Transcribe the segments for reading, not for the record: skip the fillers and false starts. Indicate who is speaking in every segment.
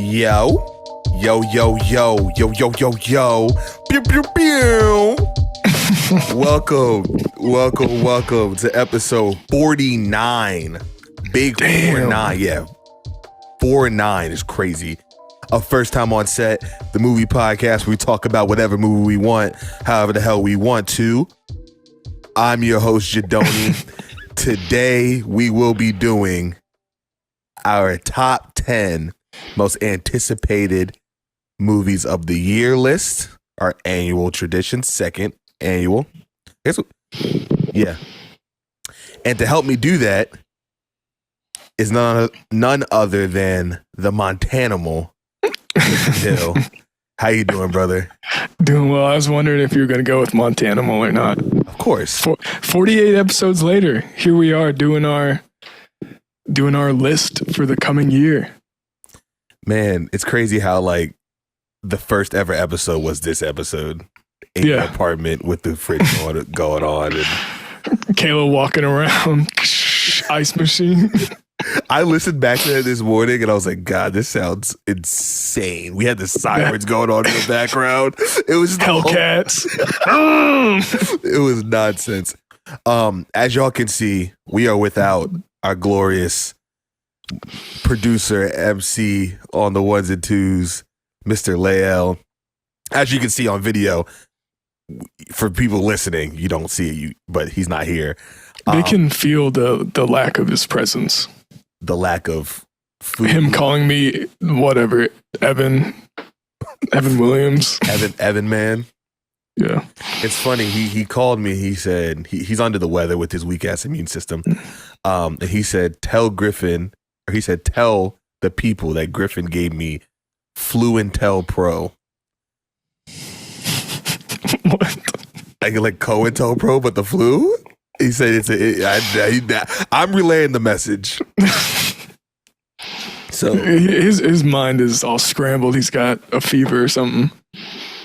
Speaker 1: Yo, yo, yo, yo, yo, yo, yo, yo, pew, pew, pew. welcome to episode 49. Big
Speaker 2: Damn.
Speaker 1: 49, yeah. 49 is crazy. A first time on set, the movie podcast where we talk about whatever movie we want, however the hell we want to. I'm your host, Jadoni. Today, we will be doing our top 10 most anticipated movies of the year list, our annual tradition, second annual. Yeah. And to help me do that is none other than the Montanimal. Hill. How you doing, brother?
Speaker 2: Doing well. I was wondering if you were going to go with Montanimal or not.
Speaker 1: Of course.
Speaker 2: 48 episodes later, here we are doing our list for the coming year.
Speaker 1: Man, it's crazy how like the first ever episode was this episode in your apartment with the fridge going on and
Speaker 2: Kayla walking around, ice machine.
Speaker 1: I listened back to it this morning and I was like, God, this sounds insane. We had the sirens going on in the background. It was
Speaker 2: Hellcats.
Speaker 1: It was nonsense. As y'all can see, we are without our glorious producer, MC on the ones and twos, Mr. Lael. As you can see on video, for people listening, you don't see it, but he's not here.
Speaker 2: They can feel the lack of his presence.
Speaker 1: The lack of food.
Speaker 2: Him calling me whatever, Evan Williams.
Speaker 1: Evan man.
Speaker 2: Yeah.
Speaker 1: It's funny. He called me. He said he's under the weather with his weak ass immune system. And he said, tell the people that Griffin gave me Fluentel Pro.
Speaker 2: What?
Speaker 1: Like COINTEL Pro, but the flu? He said I'm relaying the message. So
Speaker 2: his mind is all scrambled. He's got a fever or something.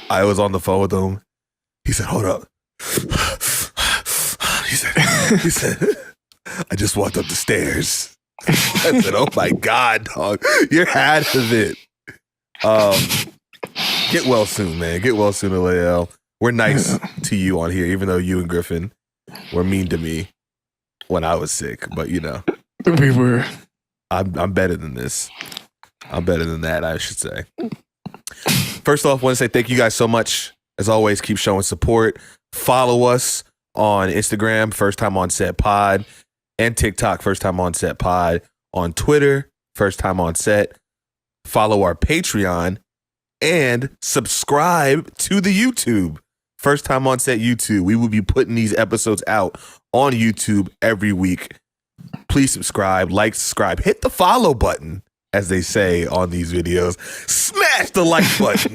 Speaker 1: I was on the phone with him. He said, hold up. He said, I just walked up the stairs. I said, oh my God, dog. You're out of it. Get well soon, man. Get well soon, Lael. We're nice to you on here, even though you and Griffin were mean to me when I was sick. But you know,
Speaker 2: we were.
Speaker 1: I'm better than this. I'm better than that, I should say. First off, I want to say thank you guys so much. As always, keep showing support. Follow us on Instagram, First Time On Set Pod, and TikTok, First Time On Set Pod. On Twitter, First Time On Set. Follow our Patreon and subscribe to the YouTube. First Time On Set YouTube. We will be putting these episodes out on YouTube every week. Please subscribe, subscribe, hit the follow button, as they say on these videos. Smash the like button.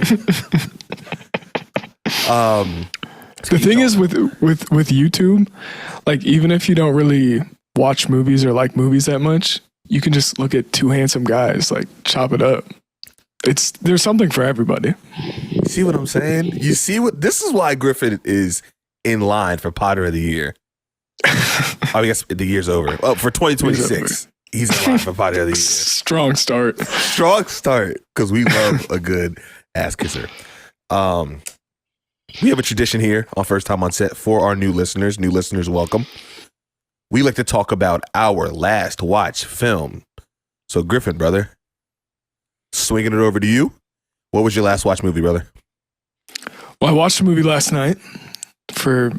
Speaker 2: The thing is with YouTube, like even if you don't really watch movies or like movies that much, you can just look at two handsome guys, like chop it up. There's something for everybody.
Speaker 1: You see what I'm saying? This is why Griffin is in line for Potter of the Year. I guess the year's over. Oh, for 2026, he's in line for Potter of the Year.
Speaker 2: Strong start,
Speaker 1: because we love a good ass kisser. We have a tradition here on First Time On Set for our new listeners. New listeners, welcome. We like to talk about our last watch film. So, Griffin, brother, swinging it over to you. What was your last watch movie, brother?
Speaker 2: Well, I watched a movie last night for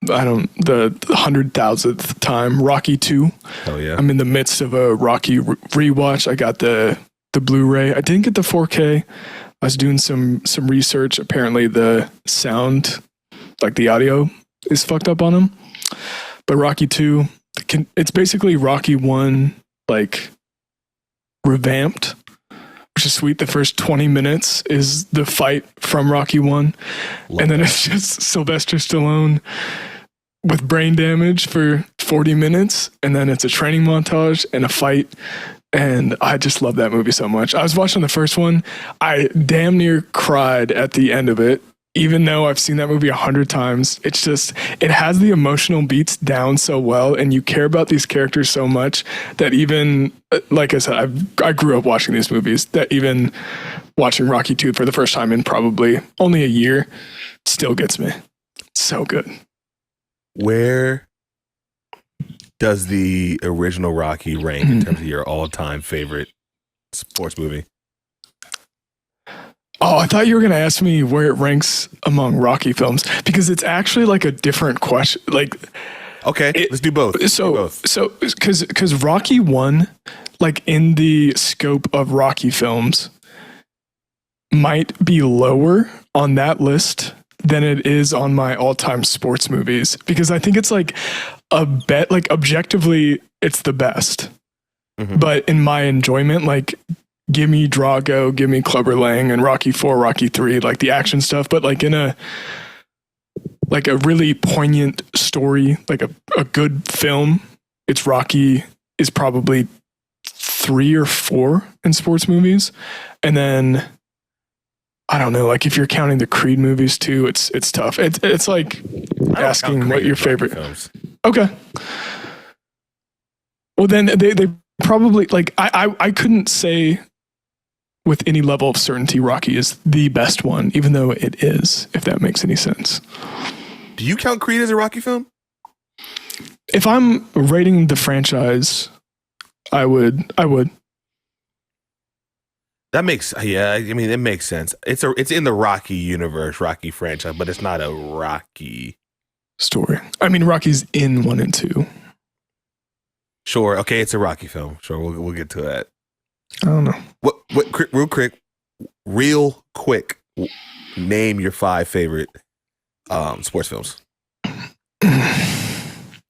Speaker 2: the 100,000th time. Rocky 2.
Speaker 1: Hell yeah!
Speaker 2: I'm in the midst of a Rocky rewatch. I got the Blu-ray. I didn't get the 4K. I was doing some research. Apparently the sound, like the audio, is fucked up on them. But Rocky 2, it's basically Rocky 1, like revamped, which is sweet. The first 20 minutes is the fight from Rocky 1. And then it's just Sylvester Stallone with brain damage for 40 minutes. And then it's a training montage and a fight. And I just love that movie so much. I was watching the first one. I damn near cried at the end of it, even though I've seen that movie 100 times, it's just, it has the emotional beats down so well, and you care about these characters so much that even, like I said, I grew up watching these movies, that even watching Rocky 2 for the first time in probably only a year still gets me. So good.
Speaker 1: Where does the original Rocky rank in terms of your all-time favorite sports movie?
Speaker 2: Oh, I thought you were going to ask me where it ranks among Rocky films, because it's actually like a different question. Like,
Speaker 1: okay, let's do both.
Speaker 2: So, because Rocky 1, like in the scope of Rocky films, might be lower on that list than it is on my all-time sports movies, because I think it's like like objectively, it's the best. Mm-hmm. But in my enjoyment, like, give me Drago, give me Clubber Lang, and Rocky 4, Rocky 3, like the action stuff, but like in a really poignant story, like a good film, it's Rocky is probably 3 or 4 in sports movies. And then I don't know, like if you're counting the Creed movies too, it's tough. It's like asking what your favorite
Speaker 1: films.
Speaker 2: Okay. Well, then they probably, like, I couldn't say with any level of certainty Rocky is the best one, even though it is, if that makes any sense.
Speaker 1: Do you count Creed as a Rocky film?
Speaker 2: If I'm rating the franchise, I would.
Speaker 1: That makes, yeah, I mean, it makes sense. It's in the Rocky universe, Rocky franchise, but it's not a Rocky
Speaker 2: story. I mean, Rocky's in 1 and 2.
Speaker 1: Sure. Okay, it's a Rocky film. Sure, we'll get to that.
Speaker 2: I don't know.
Speaker 1: What real quick, name your 5 favorite sports films. You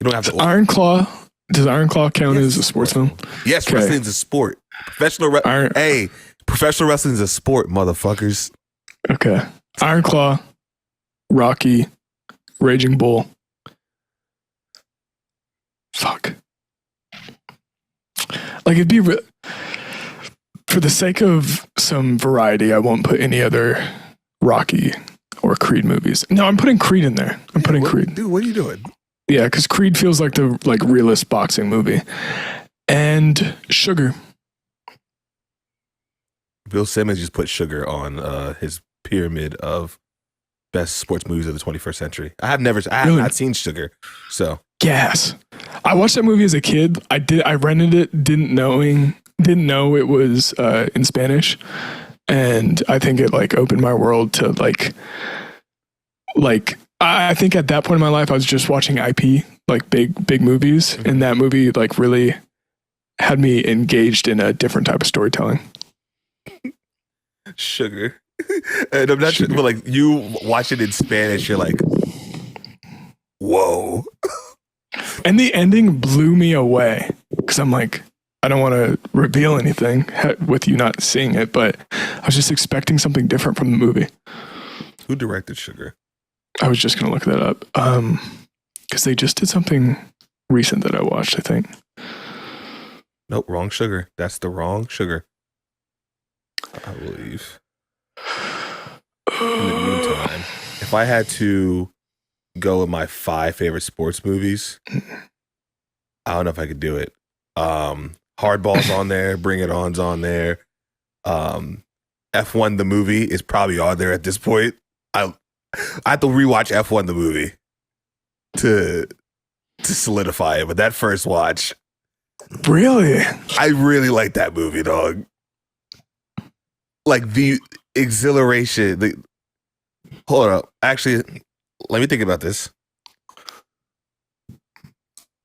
Speaker 1: don't have to.
Speaker 2: Iron Claw. Does Iron Claw count as a sports film?
Speaker 1: Yes, okay. Wrestling's a sport. Professional wrestling's a sport, motherfuckers.
Speaker 2: Okay. Iron Claw, Rocky, Raging Bull. Fuck. Like, it'd be for the sake of some variety, I won't put any other Rocky or Creed movies. No, I'm putting Creed in there. I'm putting Creed.
Speaker 1: Dude, what are you doing?
Speaker 2: Yeah, because Creed feels like the realist boxing movie. And Sugar.
Speaker 1: Bill Simmons just put Sugar on his pyramid of best sports movies of the 21st century. I have not seen Sugar, so.
Speaker 2: Gas. I watched that movie as a kid. I rented it, didn't know it was in Spanish, and I think it like opened my world to like I think at that point in my life I was just watching IP, like big movies, mm-hmm. and that movie like really had me engaged in a different type of storytelling.
Speaker 1: Sugar. And I'm not sure, but like you watch it in Spanish, you're like, whoa.
Speaker 2: And the ending blew me away because I'm like, I don't want to reveal anything with you not seeing it, but I was just expecting something different from the movie.
Speaker 1: Who directed Sugar?
Speaker 2: I was just going to look that up because they just did something recent that I watched, I think.
Speaker 1: Nope, wrong Sugar. That's the wrong Sugar, I believe. In the meantime, if I had to go with my 5 favorite sports movies, I don't know if I could do it. Hardball's on there, Bring It On's on there. F1 the movie is probably on there at this point. I have to rewatch F1 the movie to solidify it, but that first watch,
Speaker 2: really,
Speaker 1: I really like that movie, dog. Like the exhilaration. Hold up, actually, let me think about this.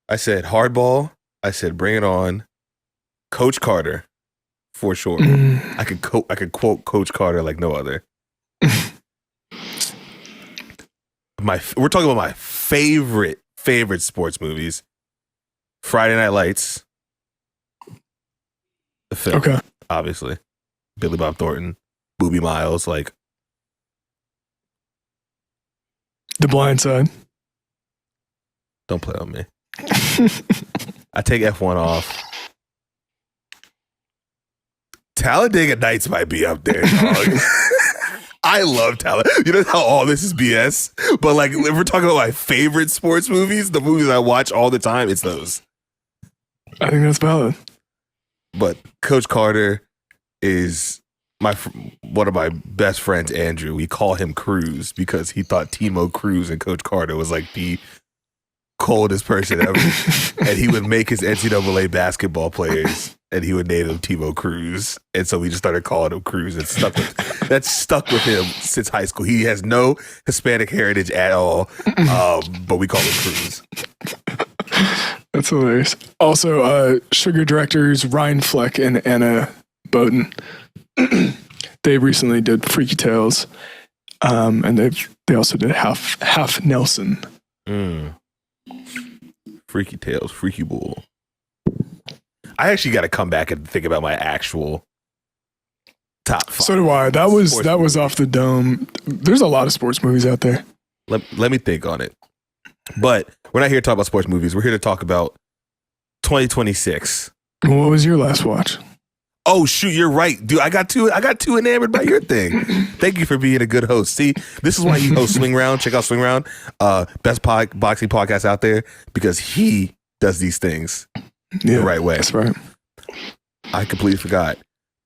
Speaker 1: I said Hardball. I said Bring It On. Coach Carter, for sure. I could quote Coach Carter like no other. We're talking about my favorite sports movies. Friday Night Lights, the film, okay, obviously. Billy Bob Thornton, Booby Miles, like
Speaker 2: The Blind Side.
Speaker 1: Don't play on me. I take F1 off. Talladega Nights might be up there, dog. I love Talent. You know how all this is BS? But like, if we're talking about my favorite sports movies, the movies I watch all the time, it's those.
Speaker 2: I think that's valid.
Speaker 1: But Coach Carter is one of my best friends, Andrew. We call him Cruz because he thought Timo Cruz and Coach Carter was like the coldest person ever. And he would make his NCAA basketball players and he would name them Timo Cruz. And so we just started calling him Cruz. And that's stuck with him since high school. He has no Hispanic heritage at all, but we call him Cruz.
Speaker 2: That's hilarious. Also, Sugar directors Ryan Fleck and Anna Bowden. They recently did Freaky Tales, and they also did Half Nelson.
Speaker 1: Freaky Tales, Freaky Bull. I actually got to come back and think about my actual top 5.
Speaker 2: So do I. That was off the dome. There's a lot of sports movies out there.
Speaker 1: Let me think on it. But we're not here to talk about sports movies. We're here to talk about 2026.
Speaker 2: What was your last watch?
Speaker 1: Oh shoot, you're right, dude. I got too enamored by your thing. Thank you for being a good host. See, this is why you host Swing Round. Check out Swing Round, best boxing podcast out there, because he does these things the right way.
Speaker 2: That's right.
Speaker 1: I completely forgot.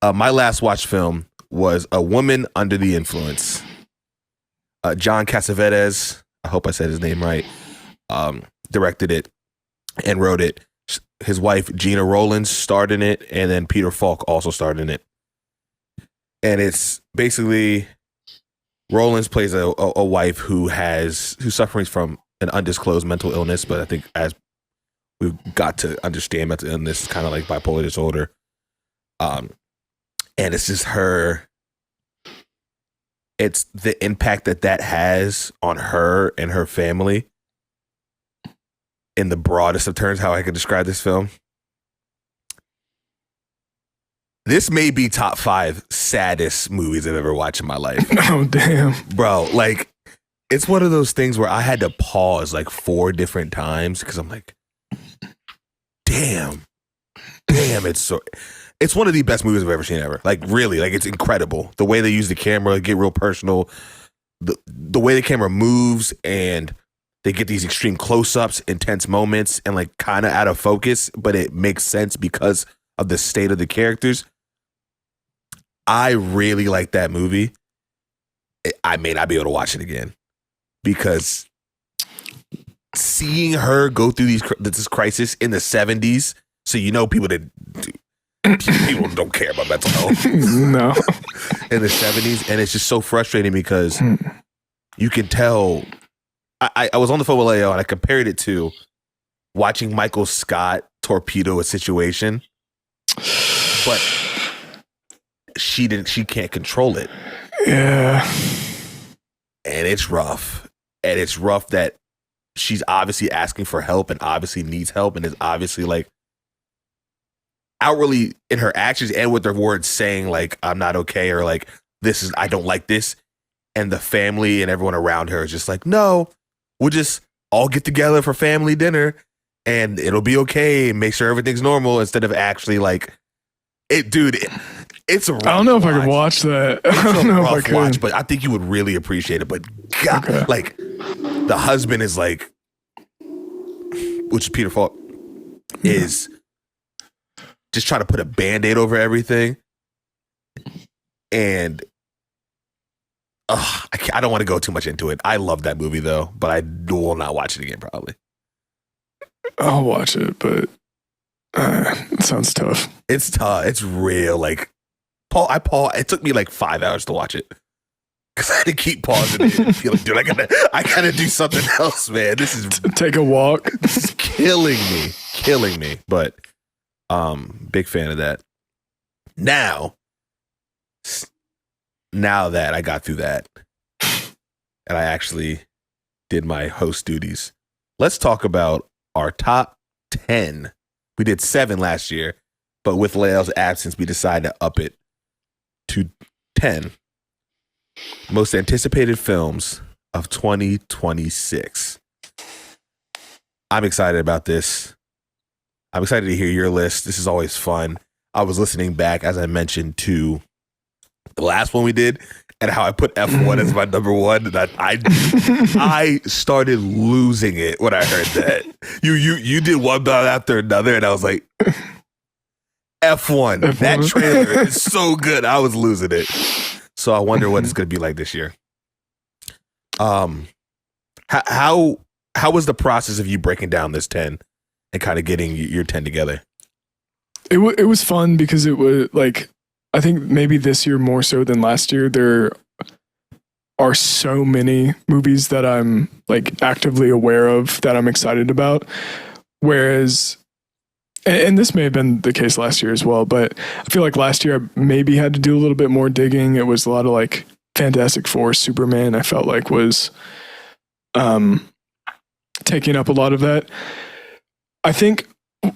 Speaker 1: My last watch film was A Woman Under the Influence. John Cassavetes, I hope I said his name right, directed it and wrote it. His wife, Gina Rowlands, starred in it, and then Peter Falk also starred in it. And it's basically Rowlands plays a wife who's suffering from an undisclosed mental illness, but I think as we've got to understand mental illness is kind of like bipolar disorder. And it's just her. It's the impact that has on her and her family. In the broadest of terms, how I could describe this film. This may be top 5 saddest movies I've ever watched in my life.
Speaker 2: Oh, damn.
Speaker 1: Bro, like, it's one of those things where I had to pause like 4 different times because I'm like, damn, it's one of the best movies I've ever seen ever. Like, really, like, it's incredible. The way they use the camera, get real personal. The way the camera moves, and they get these extreme close-ups, intense moments, and like kind of out of focus, but it makes sense because of the state of the characters. I really like that movie. I may not be able to watch it again because seeing her go through this crisis in the 70s, so you know people don't care about mental health.
Speaker 2: No.
Speaker 1: In the 70s, and it's just so frustrating because you can tell. I was on the phone with Leo and I compared it to watching Michael Scott torpedo a situation, but she can't control it.
Speaker 2: Yeah.
Speaker 1: And it's rough. And it's rough that she's obviously asking for help and obviously needs help and is obviously like outwardly in her actions and with her words saying like, I'm not okay, or like, I don't like this. And the family and everyone around her is just like, no, we'll just all get together for family dinner and it'll be okay and make sure everything's normal, instead of actually like it, dude. It's a rough
Speaker 2: I don't know if
Speaker 1: watch.
Speaker 2: I could watch that.
Speaker 1: It's
Speaker 2: I don't know if I
Speaker 1: rough
Speaker 2: could.
Speaker 1: watch, but I think you would really appreciate it. But God,
Speaker 2: Okay.
Speaker 1: like the husband is like, which is Peter Falk, is just trying to put a Band-Aid over everything. And I don't want to go too much into it. I love that movie though, but I will not watch it again probably.
Speaker 2: I'll watch it, but it sounds tough.
Speaker 1: It's tough. It's real. Like it took me like 5 hours to watch it because I had to keep pausing it and feel like, dude, I gotta do something else, man. This is
Speaker 2: Take a walk.
Speaker 1: This is killing me. But big fan of that. Now that I got through that and I actually did my host duties, let's talk about our top 10. We did 7 last year, but with Lael's absence, we decided to up it to 10 most anticipated films of 2026. I'm excited about this. I'm excited to hear your list. This is always fun. I was listening back, as I mentioned, to the last one we did, and how I put F1 as my number one. That I started losing it when I heard that. You did one battle after another, and I was like, F1. That trailer is so good. I was losing it. So I wonder what it's going to be like this year. How was the process of you breaking down this 10 and kind of getting your 10 together?
Speaker 2: It was fun because it was like, I think maybe this year more so than last year, there are so many movies that I'm like actively aware of that I'm excited about. Whereas, and this may have been the case last year as well, but I feel like last year I maybe had to do a little bit more digging. It was a lot of like Fantastic Four, Superman, I felt like was taking up a lot of that. I think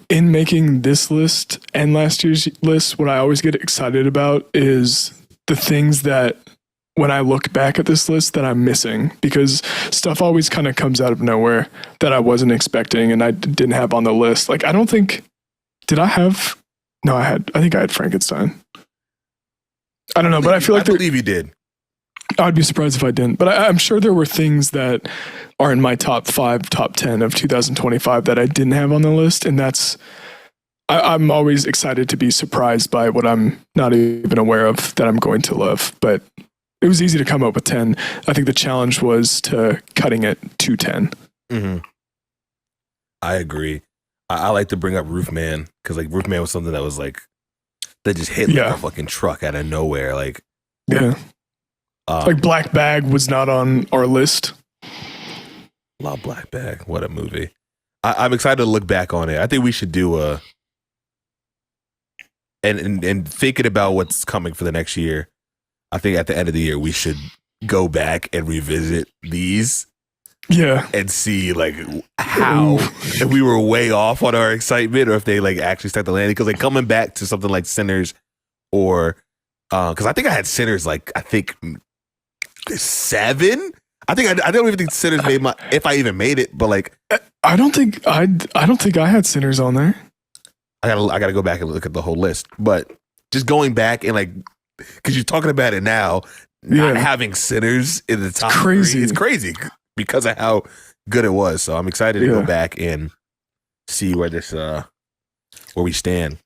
Speaker 2: in making this list and last year's list, what I always get excited about is the things that when I look back at this list that I'm missing, because stuff always kind of comes out of nowhere that I wasn't expecting and I didn't have on the list. Like, I don't think, I think I had Frankenstein. I don't know, but I feel like
Speaker 1: I believe you did.
Speaker 2: I'd be surprised if I didn't, but I'm sure there were things that are in my top 5, top 10 of 2025 that I didn't have on the list. And I'm always excited to be surprised by what I'm not even aware of that I'm going to love. But it was easy to come up with 10. I think the challenge was to cutting it to 10.
Speaker 1: Mm-hmm. I agree. I like to bring up Roofman because like Roofman was something that was like, that just hit like a fucking truck out of nowhere. Like,
Speaker 2: yeah. Like Black Bag was not on our list.
Speaker 1: Love Black Bag. What a movie. I'm excited to look back on it. I think we should do and thinking about what's coming for the next year. I think at the end of the year, we should go back and revisit these.
Speaker 2: Yeah.
Speaker 1: And see like how, if we were way off on our excitement or if they like actually start to land. Because like coming back to something like Sinners or, because I think I had Sinners like, I think 7. I don't even think Sinners made if I even made it, but like
Speaker 2: I don't think I had Sinners on there.
Speaker 1: I gotta go back and look at the whole list. But just going back and like, because you're talking about it now, not having Sinners in the top
Speaker 2: crazy.
Speaker 1: 3, it's crazy because of how good it was. So I'm excited to go back and see where this where we stand.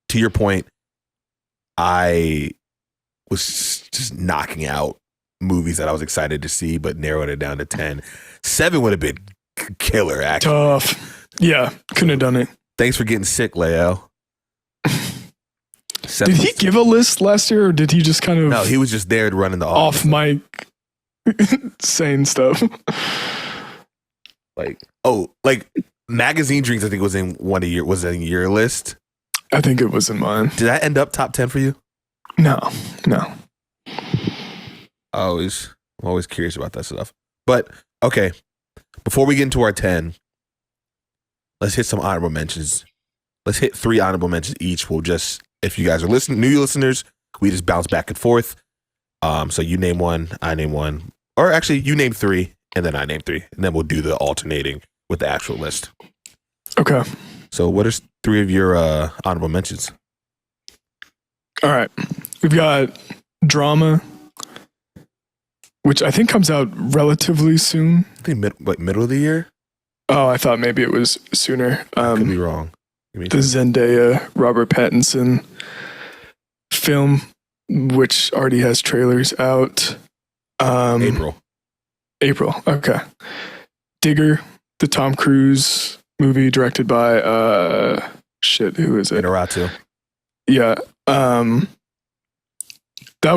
Speaker 1: To your point, I was just knocking out movies that I was excited to see, but narrowed it down to 10. 7 would have been killer, actually.
Speaker 2: Tough. Yeah, couldn't have done it.
Speaker 1: Thanks for getting sick, Leo.
Speaker 2: Did he give a list last year, or did he just kind of...
Speaker 1: No, he was just there running the
Speaker 2: office. Off mic saying stuff.
Speaker 1: Like Magazine Drinks, I think was in your list.
Speaker 2: I think it was in mine.
Speaker 1: Did that end up top 10 for you?
Speaker 2: No.
Speaker 1: I'm always curious about that stuff. But okay, before we get into our 10, let's hit some honorable mentions. Let's hit 3 honorable mentions each. We'll just, if you guys are new listeners, we just bounce back and forth. So you name one, I name one, or actually you name 3 and then I name 3, and then we'll do the alternating with the actual list.
Speaker 2: Okay.
Speaker 1: So what are 3 of your honorable mentions?
Speaker 2: All right, we've got Drama, which I think comes out relatively soon.
Speaker 1: I think middle of the year.
Speaker 2: Oh, I thought maybe it was sooner.
Speaker 1: I could be wrong.
Speaker 2: The Zendaya, Robert Pattinson film, which already has trailers out.
Speaker 1: April.
Speaker 2: Okay. Digger, the Tom Cruise movie directed by who is it?
Speaker 1: Inarritu.
Speaker 2: Yeah. That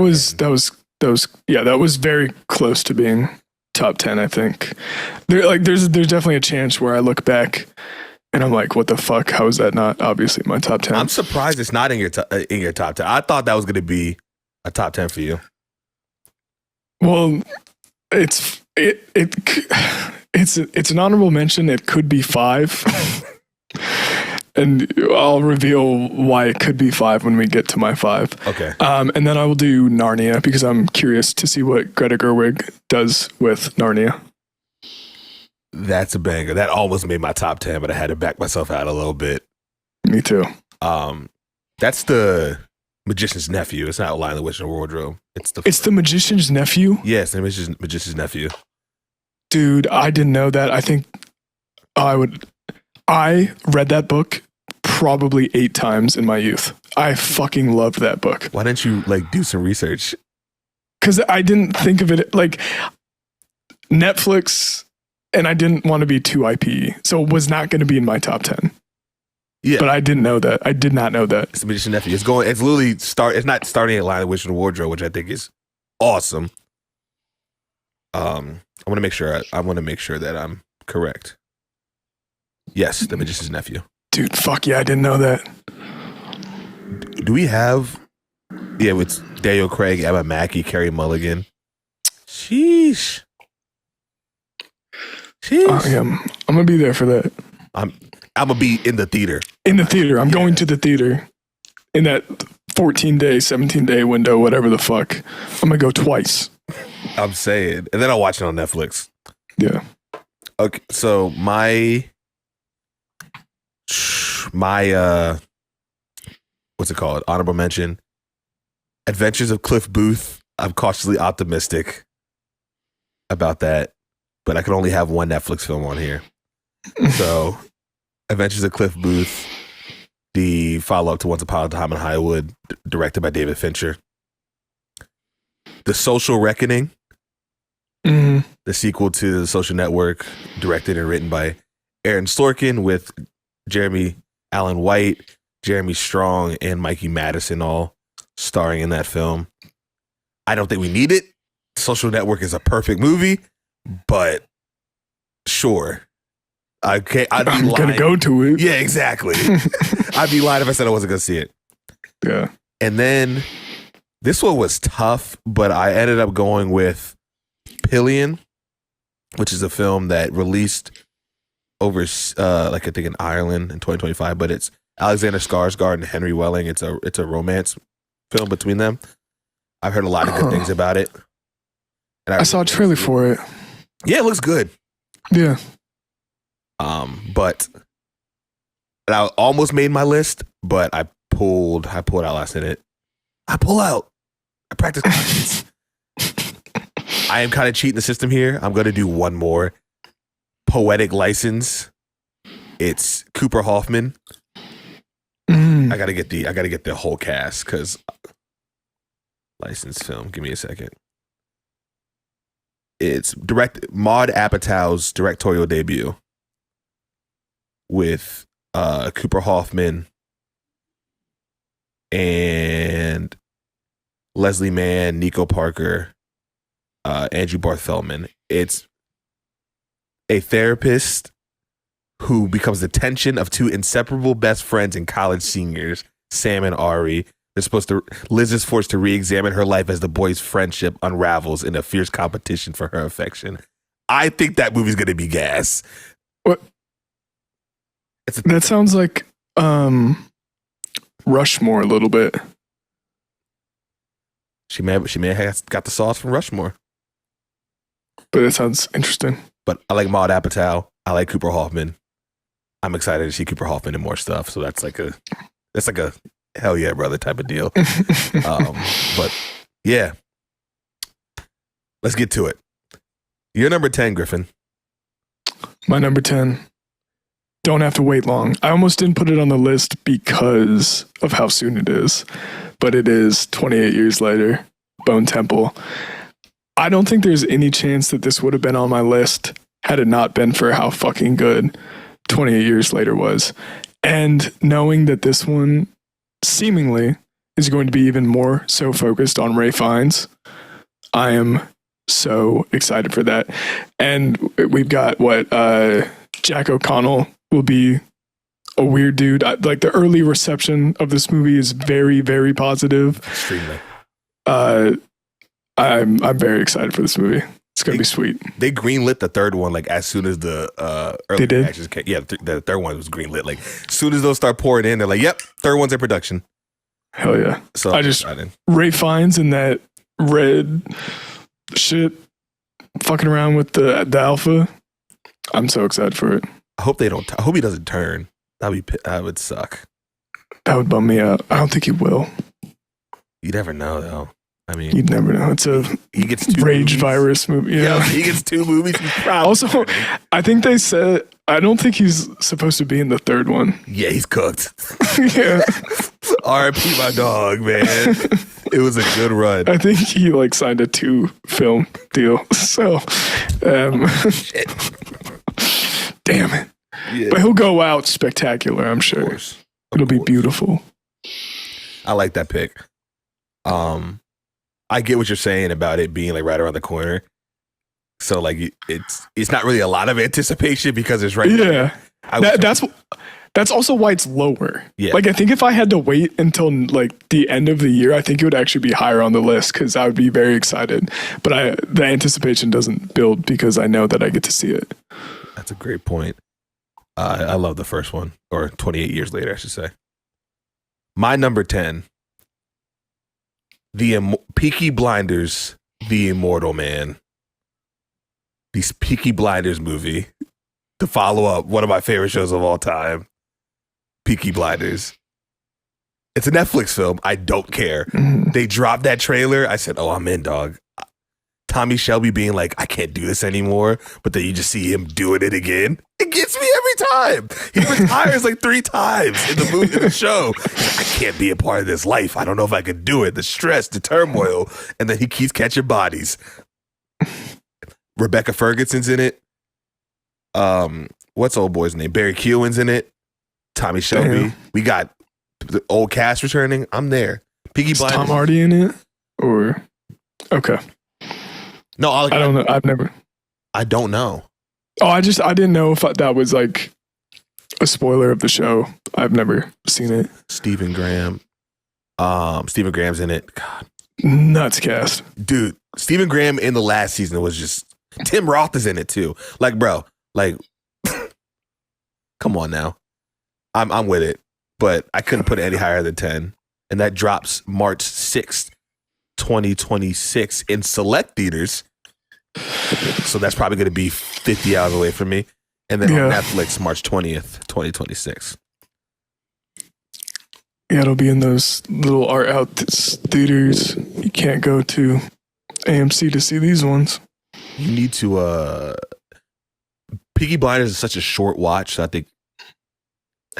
Speaker 2: was very close to being top 10, I think. There's definitely a chance where I look back and I'm like, what the fuck? How is that not obviously my top 10?
Speaker 1: I'm surprised it's not in your top 10. I thought that was going to be a top 10 for you.
Speaker 2: Well, it's an honorable mention. It could be 5. And I'll reveal why it could be 5 when we get to my 5.
Speaker 1: Okay.
Speaker 2: And then I will do Narnia because I'm curious to see what Greta Gerwig does with Narnia.
Speaker 1: That's a banger. That almost made my top 10, but I had to back myself out a little bit.
Speaker 2: Me too.
Speaker 1: That's the Magician's Nephew. It's not Lion, the Witch, and the Wardrobe. It's
Speaker 2: the Magician's Nephew?
Speaker 1: Yes, the Magician's Nephew.
Speaker 2: Dude, I didn't know that. I think I read that book probably 8 times in my youth. I fucking loved that book.
Speaker 1: Why didn't you like do some research?
Speaker 2: Because I didn't think of it like Netflix, and I didn't want to be too IP, so it was not going to be in my top 10.
Speaker 1: Yeah,
Speaker 2: but I didn't know that. I did not know that.
Speaker 1: It's the Magician's Nephew. It's literally It's not starting at Lion, the Witch, and the Wardrobe, which I think is awesome. I want to make sure. I want to make sure that I'm correct. Yes, the Magician's Nephew.
Speaker 2: Dude, fuck yeah, I didn't know that.
Speaker 1: Do we have? Yeah, it's Daniel Craig, Emma Mackey, Carey Mulligan. Sheesh.
Speaker 2: I'm gonna be there for that.
Speaker 1: I'm gonna be in the theater.
Speaker 2: In the theater. I'm going to the theater in that 14-day, 17-day window, whatever the fuck. I'm gonna go twice.
Speaker 1: I'm saying, and then I'll watch it on Netflix.
Speaker 2: Yeah.
Speaker 1: Okay, so my what's it called? Honorable mention. Adventures of Cliff Booth. I'm cautiously optimistic about that, but I can only have one Netflix film on here. So, Adventures of Cliff Booth, the follow-up to Once Upon a Time in Hollywood, directed by David Fincher. The Social Reckoning, the sequel to The Social Network, directed and written by Aaron Sorkin, with Jeremy Allen White, Jeremy Strong, and Mikey Madison all starring in that film. I don't think we need it. Social Network is a perfect movie, but sure. I'm
Speaker 2: gonna go to it.
Speaker 1: Yeah, exactly. I'd be lying if I said I wasn't gonna see it.
Speaker 2: Yeah.
Speaker 1: And then this one was tough, but I ended up going with Pillion, which is a film that released over I think in Ireland in 2025, but it's Alexander Skarsgård and Henry Welling. It's a romance film between them. I've heard a lot of good things about it. And
Speaker 2: I saw a trailer for it.
Speaker 1: Yeah, it looks good.
Speaker 2: Yeah.
Speaker 1: But I almost made my list, but I pulled out last minute. I pull out. I practice patience. I am kind of cheating the system here. I'm going to do one more. Poetic License. It's Cooper Hoffman. I gotta get the whole cast, because licensed film. Give me a second. It's Maude Apatow's directorial debut with Cooper Hoffman and Leslie Mann, Nico Parker, Andrew Barthelman. It's a therapist who becomes the tension of two inseparable best friends and college seniors, Sam and Ari. Liz is forced to re-examine her life as the boys' friendship unravels in a fierce competition for her affection. I think that movie's going to be gas.
Speaker 2: What? That sounds like Rushmore a little bit.
Speaker 1: She may have got the sauce from Rushmore.
Speaker 2: But it sounds interesting.
Speaker 1: But I like Maude Apatow. I like Cooper Hoffman. I'm excited to see Cooper Hoffman in more stuff. So that's like a hell yeah, brother type of deal. But yeah, let's get to it. Your number 10, Griffin.
Speaker 2: My number 10. Don't have to wait long. I almost didn't put it on the list because of how soon it is, but it is 28 years later. Bone Temple. I don't think there's any chance that this would have been on my list had it not been for how fucking good 28 years later was. And knowing that this one seemingly is going to be even more so focused on Ralph Fiennes, I am so excited for that. And we've got Jack O'Connell will be a weird dude. Like the early reception of this movie is very, very positive.
Speaker 1: Extremely.
Speaker 2: I'm very excited for this movie. It's gonna be sweet.
Speaker 1: They greenlit the third one like as soon as the early reactions came. Yeah, the third one was greenlit. Like as soon as those start pouring in, they're like, "Yep, third one's in production."
Speaker 2: Hell yeah!
Speaker 1: So
Speaker 2: I just Ralph Fiennes in that red shit, fucking around with the alpha. I'm so excited for it.
Speaker 1: I hope they don't. I hope he doesn't turn. That would suck.
Speaker 2: That would bum me out. I don't think he will.
Speaker 1: You never know, though. I mean,
Speaker 2: You'd never know. It's a
Speaker 1: he gets 2
Speaker 2: rage
Speaker 1: movies.
Speaker 2: virus movie. Yeah.
Speaker 1: He gets 2 movies. He's probably
Speaker 2: Also, I think they said, I don't think he's supposed to be in the third one.
Speaker 1: yeah, he's cooked.
Speaker 2: Yeah.
Speaker 1: R.I.P. my dog, man. It was a good run.
Speaker 2: I think he like signed a 2-film deal. So, damn it.
Speaker 1: Yeah,
Speaker 2: But he'll go out spectacular, I'm
Speaker 1: of
Speaker 2: sure.
Speaker 1: course.
Speaker 2: It'll be beautiful.
Speaker 1: I like that pick. I get what you're saying about it being like right around the corner. So like it's not really a lot of anticipation because it's right there.
Speaker 2: Yeah. That's also why it's lower.
Speaker 1: Yeah.
Speaker 2: Like I think if I had to wait until like the end of the year, I think it would actually be higher on the list because I would be very excited. But the anticipation doesn't build because I know that I get to see it.
Speaker 1: That's a great point. I love the first one, or 28 years later, I should say. My number 10, Peaky Blinders, The Immortal Man. The Peaky Blinders movie, to follow up one of my favorite shows of all time, Peaky Blinders. It's a Netflix film. I don't care. They dropped that trailer. I said, oh, I'm in, dog. Tommy Shelby being like, I can't do this anymore. But then you just see him doing it again. It gets me every time. He retires like 3 times in the movie, in the show. I can't be a part of this life. I don't know if I could do it. The stress, the turmoil. And then he keeps catching bodies. Rebecca Ferguson's in it. What's old boy's name? Barry Keoghan's in it. Tommy Shelby.
Speaker 2: Damn.
Speaker 1: We got the old cast returning. I'm there. Peaky
Speaker 2: Is
Speaker 1: Blinders.
Speaker 2: Tom Hardy in it? Or okay.
Speaker 1: No,
Speaker 2: I don't know.
Speaker 1: I don't know.
Speaker 2: Oh, I didn't know if that was like a spoiler of the show. I've never seen it.
Speaker 1: Stephen Graham. Stephen Graham's in it. God.
Speaker 2: Nuts cast.
Speaker 1: Dude, Stephen Graham in the last season was just Tim Roth is in it too. Like, bro, like come on now. I'm with it. But I couldn't put it any higher than 10. And that drops March 6th, 2026 in select theaters. So that's probably going to be 50 hours away from me. And then on Netflix, March 20th, 2026.
Speaker 2: Yeah, it'll be in those little art out theaters. You can't go to AMC to see these ones.
Speaker 1: You need to Peaky Blinders is such a short watch, so I think.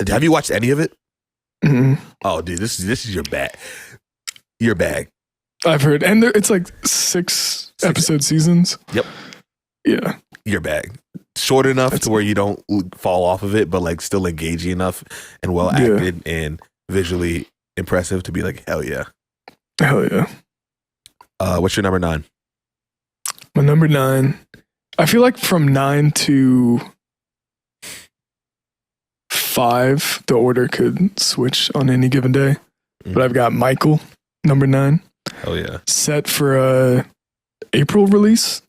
Speaker 1: Have you watched any of it?
Speaker 2: Mm-hmm.
Speaker 1: Oh, dude, this is your bag. Your bag.
Speaker 2: I've heard, and it's like 6 episode seasons.
Speaker 1: Yep.
Speaker 2: Yeah.
Speaker 1: Your bag. Short enough to where you don't fall off of it, but like still engaging enough and well acted and visually impressive to be like, hell yeah.
Speaker 2: Hell yeah.
Speaker 1: What's your number 9?
Speaker 2: My number 9. I feel like from 9 to 5, the order could switch on any given day. But I've got Michael, number 9.
Speaker 1: Hell yeah.
Speaker 2: Set for a April release.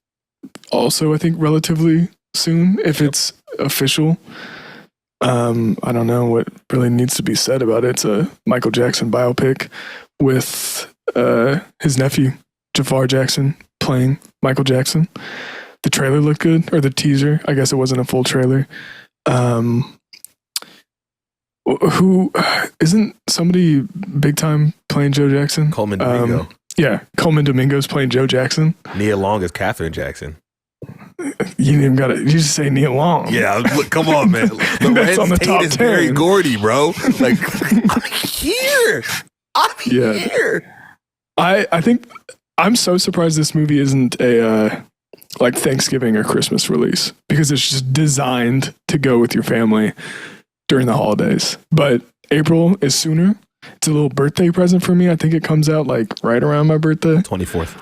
Speaker 2: Also, I think relatively soon, if it's official. I don't know what really needs to be said about it. It's a Michael Jackson biopic with his nephew, Jafar Jackson, playing Michael Jackson. The trailer looked good, or the teaser. I guess it wasn't a full trailer. Who isn't somebody big time playing Joe Jackson?
Speaker 1: Coleman Domingo.
Speaker 2: Yeah, Coleman Domingo's playing Joe Jackson.
Speaker 1: Nia Long is Catherine Jackson.
Speaker 2: You didn't even got to. You just say Nia Long.
Speaker 1: Yeah, look, come on, man.
Speaker 2: That's on the top 10.
Speaker 1: Is very Gordy, bro. Like, I'm here. Here.
Speaker 2: I think I'm so surprised this movie isn't a like Thanksgiving or Christmas release because it's just designed to go with your family during the holidays. But April is sooner. It's a little birthday present for me. I think it comes out like right around my birthday.
Speaker 1: 24th.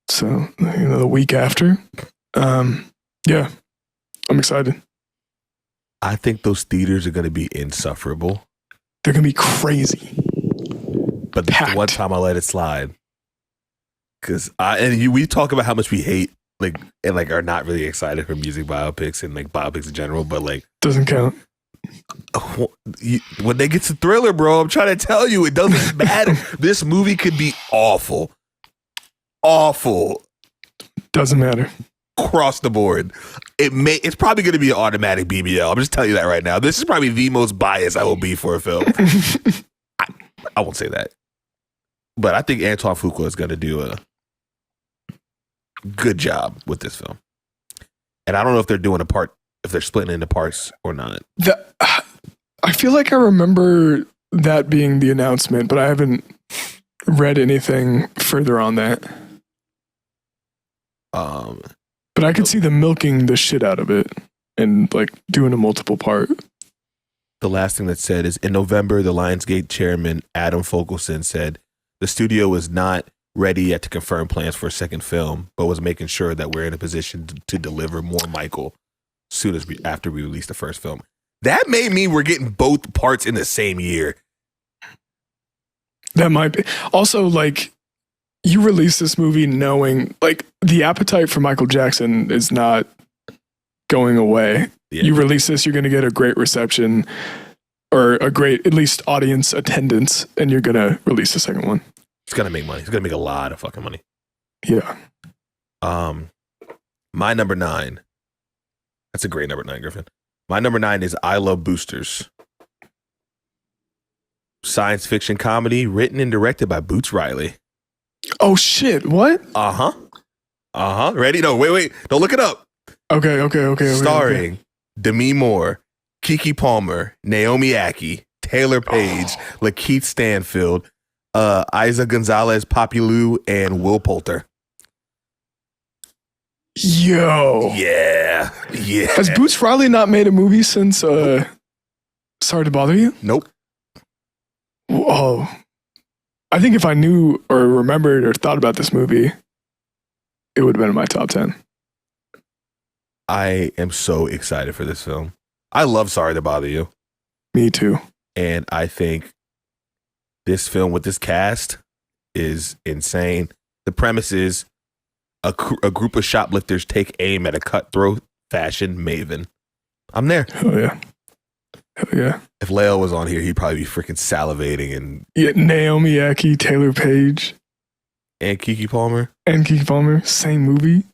Speaker 2: So, the week after. Yeah, I'm excited.
Speaker 1: I think those theaters are going to be insufferable.
Speaker 2: They're going to be crazy.
Speaker 1: But the one time I let it slide. Because we talk about how much we hate, are not really excited for music biopics and biopics in general, but
Speaker 2: doesn't count.
Speaker 1: When they get to Thriller, bro, I'm trying to tell you, it doesn't matter. This movie could be awful. Awful.
Speaker 2: Doesn't matter.
Speaker 1: Across the board. It's probably going to be an automatic BBL. I'm just telling you that right now. This is probably the most biased I will be for a film. I won't say that. But I think Antoine Fuqua is going to do a good job with this film. And I don't know if they're splitting into parts or not.
Speaker 2: I feel like I remember that being the announcement, but I haven't read anything further on that. But I could see them milking the shit out of it and like doing a multiple part.
Speaker 1: The last thing that said is in November, the Lionsgate chairman, Adam Fogelson, said the studio was not ready yet to confirm plans for a second film, but was making sure that we're in a position to deliver more Michael soon as after we release the first film. That made me we're getting both parts in the same year.
Speaker 2: That might be. Also, like, you release this movie knowing, like, the appetite for Michael Jackson is not going away. Yeah. You release this, you're going to get a great reception or a great, at least, audience attendance, and you're going to release the second one.
Speaker 1: It's going to make money. It's going to make a lot of fucking money.
Speaker 2: Yeah.
Speaker 1: My number 9. That's a great number 9, Griffin. My number 9 is I Love Boosters. Science fiction comedy written and directed by Boots Riley.
Speaker 2: Oh, shit. What?
Speaker 1: Ready? No, wait. Don't look it up.
Speaker 2: Okay.
Speaker 1: Starring Demi Moore, Keke Palmer, Naomi Ackie, Taylor Page, Lakeith Stanfield, Isa Gonzalez Populou, and Will Poulter.
Speaker 2: Yo.
Speaker 1: Yeah.
Speaker 2: Has Boots Riley not made a movie since Sorry to Bother You?
Speaker 1: Nope.
Speaker 2: Oh. I think if I knew or remembered or thought about this movie, it would have been in my top 10.
Speaker 1: I am so excited for this film. I love Sorry to Bother You.
Speaker 2: Me too.
Speaker 1: And I think this film with this cast is insane. The premise is a group of shoplifters take aim at a cutthroat fashion maven. I'm there.
Speaker 2: Hell yeah.
Speaker 1: If Leo was on here, he'd probably be freaking salivating. And
Speaker 2: yeah, Naomi Ackie, Taylor Page.
Speaker 1: And Keke Palmer.
Speaker 2: Same movie.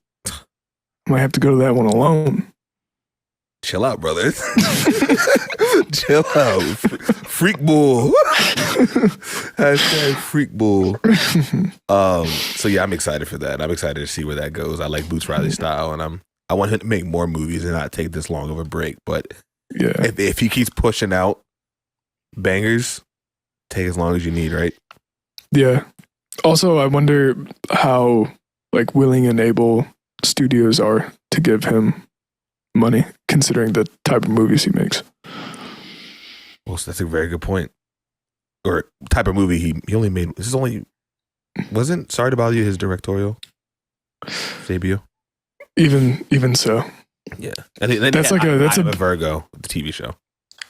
Speaker 2: Might have to go to that one alone.
Speaker 1: Chill out, brother. Chill out. Freak bull. Hashtag freak bull. So yeah, I'm excited for that. I'm excited to see where that goes. I like Boots Riley's style, and I want him to make more movies and not take this long of a break. But
Speaker 2: yeah,
Speaker 1: if he keeps pushing out bangers, take as long as you need, right?
Speaker 2: Yeah. Also, I wonder how like willing and able studios are to give him money, considering the type of movies he makes.
Speaker 1: Well, so that's a very good point. Or type of movie he only made. This is only wasn't Sorry to Bother You his directorial debut.
Speaker 2: Even so,
Speaker 1: yeah.
Speaker 2: And that's a
Speaker 1: Virgo, the TV show.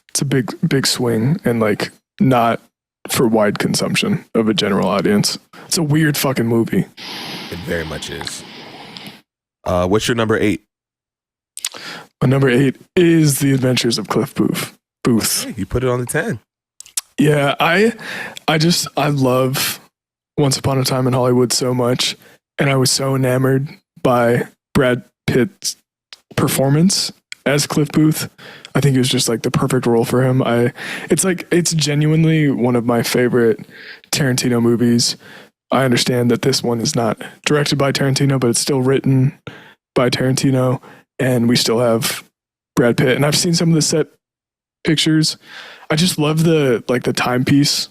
Speaker 2: It's a big swing, and like not for wide consumption of a general audience. It's a weird fucking movie.
Speaker 1: It very much is. What's your number 8?
Speaker 2: My number 8 is The Adventures of Cliff Booth.
Speaker 1: Hey, you put it on the 10.
Speaker 2: Yeah, I love Once Upon a Time in Hollywood so much, and I was so enamored by Brad Pitt's performance as Cliff Booth. I think it was just like the perfect role for him. It's genuinely one of my favorite Tarantino movies. I understand that this one is not directed by Tarantino, but it's still written by Tarantino, and we still have Brad Pitt. And I've seen some of the set pictures. I just love the timepiece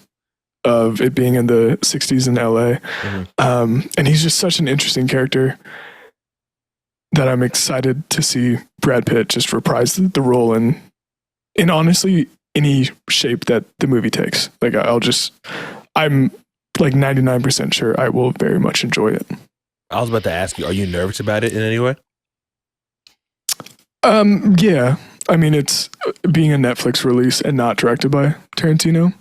Speaker 2: of it being in the 60s in LA. Mm-hmm. And he's just such an interesting character that I'm excited to see Brad Pitt just reprise the role in honestly any shape that the movie takes. Like I'm like 99% sure I will very much enjoy it.
Speaker 1: I was about to ask you, are you nervous about it in any way?
Speaker 2: Yeah. I mean, it's being a Netflix release and not directed by Tarantino.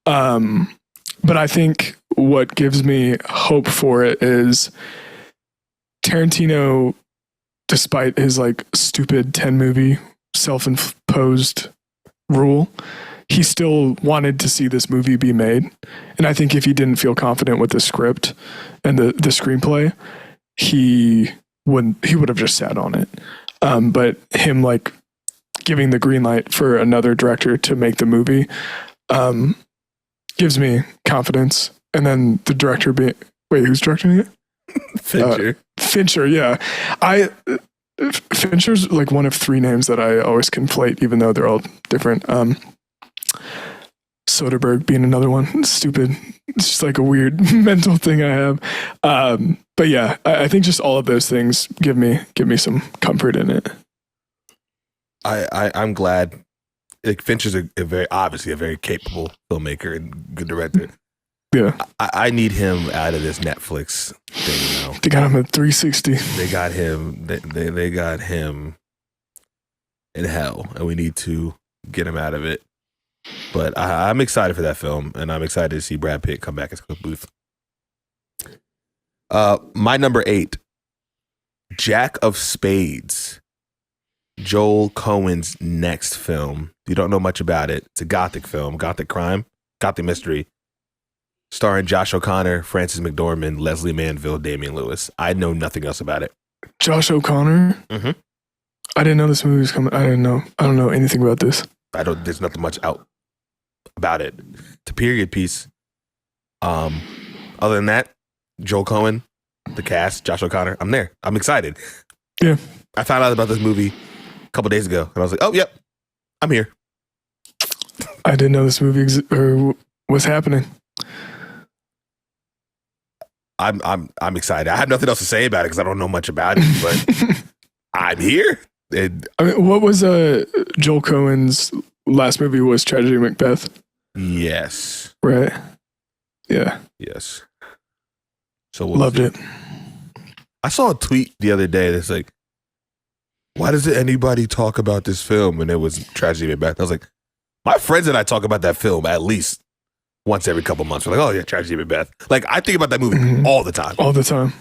Speaker 2: But I think what gives me hope for it is Tarantino, despite his like stupid 10 movie self-imposed rule, he still wanted to see this movie be made. And I think if he didn't feel confident with the script and the screenplay, he would have just sat on it. But him like giving the green light for another director to make the movie gives me confidence and then the director being who's directing it?
Speaker 1: Fincher.
Speaker 2: Fincher, yeah. Fincher's like one of three names that I always conflate, even though they're all different. Soderbergh being another one. Stupid. It's just like a weird mental thing I have. But yeah, I think just all of those things give me some comfort in it.
Speaker 1: I'm glad. Like Fincher's a very capable filmmaker and good director.
Speaker 2: Yeah,
Speaker 1: I need him out of this Netflix thing now.
Speaker 2: They got him at 360.
Speaker 1: They got him. They got him in hell, and we need to get him out of it. But I'm excited for that film, and I'm excited to see Brad Pitt come back as Cliff Booth. My number 8, Jack of Spades, Joel Coen's next film. You don't know much about it. It's a gothic film, gothic crime, gothic mystery, starring Josh O'Connor, Frances McDormand, Leslie Manville, Damian Lewis. I know nothing else about it.
Speaker 2: Josh O'Connor?
Speaker 1: Mm-hmm.
Speaker 2: I didn't know this movie was coming. I don't know anything about this.
Speaker 1: There's nothing much out about it. It's a period piece. Other than that, Joel Coen, the cast, Josh O'Connor, I'm there. I'm excited.
Speaker 2: Yeah.
Speaker 1: I found out about this movie a couple days ago, and I was like, oh, yep, I'm here.
Speaker 2: I didn't know this movie was happening.
Speaker 1: I'm excited. I have nothing else to say about it because I don't know much about it, but I'm here.
Speaker 2: I mean, what was Joel Coen's last movie? Was Tragedy of Macbeth?
Speaker 1: Yes.
Speaker 2: Right. Yeah.
Speaker 1: Yes. So
Speaker 2: loved it.
Speaker 1: I saw a tweet the other day that's like, why doesn't anybody talk about this film? And it was Tragedy of Macbeth. I was like, my friends and I talk about that film at least once every couple months. We're like, oh yeah, Tragedy of Macbeth. Like, I think about that movie all the time.
Speaker 2: All the time.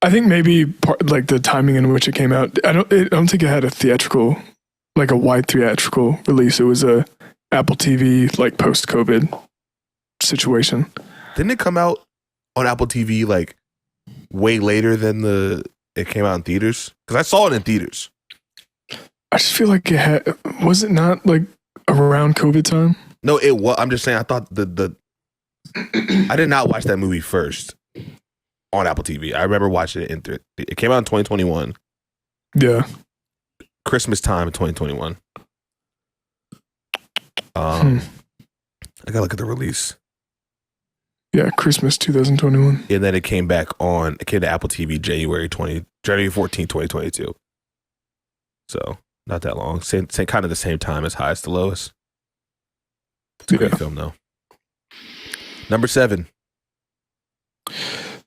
Speaker 2: I think maybe like the timing in which it came out. I don't think it had a wide theatrical release. It was a Apple TV like post-COVID situation.
Speaker 1: Didn't it come out on Apple TV like way later than it came out in theaters? Because I saw it in theaters.
Speaker 2: I just feel like was it not like around COVID time?
Speaker 1: No, it was. I'm just saying. I thought I did not watch that movie first on Apple TV. I remember watching it it came out in 2021.
Speaker 2: Yeah,
Speaker 1: Christmas time in 2021. I gotta look at the release.
Speaker 2: Yeah, Christmas 2021.
Speaker 1: And then it came to Apple TV January 14, 2022. So not that long. Same kind of the same time as Highest to Lowest. It's a great film though. Number 7.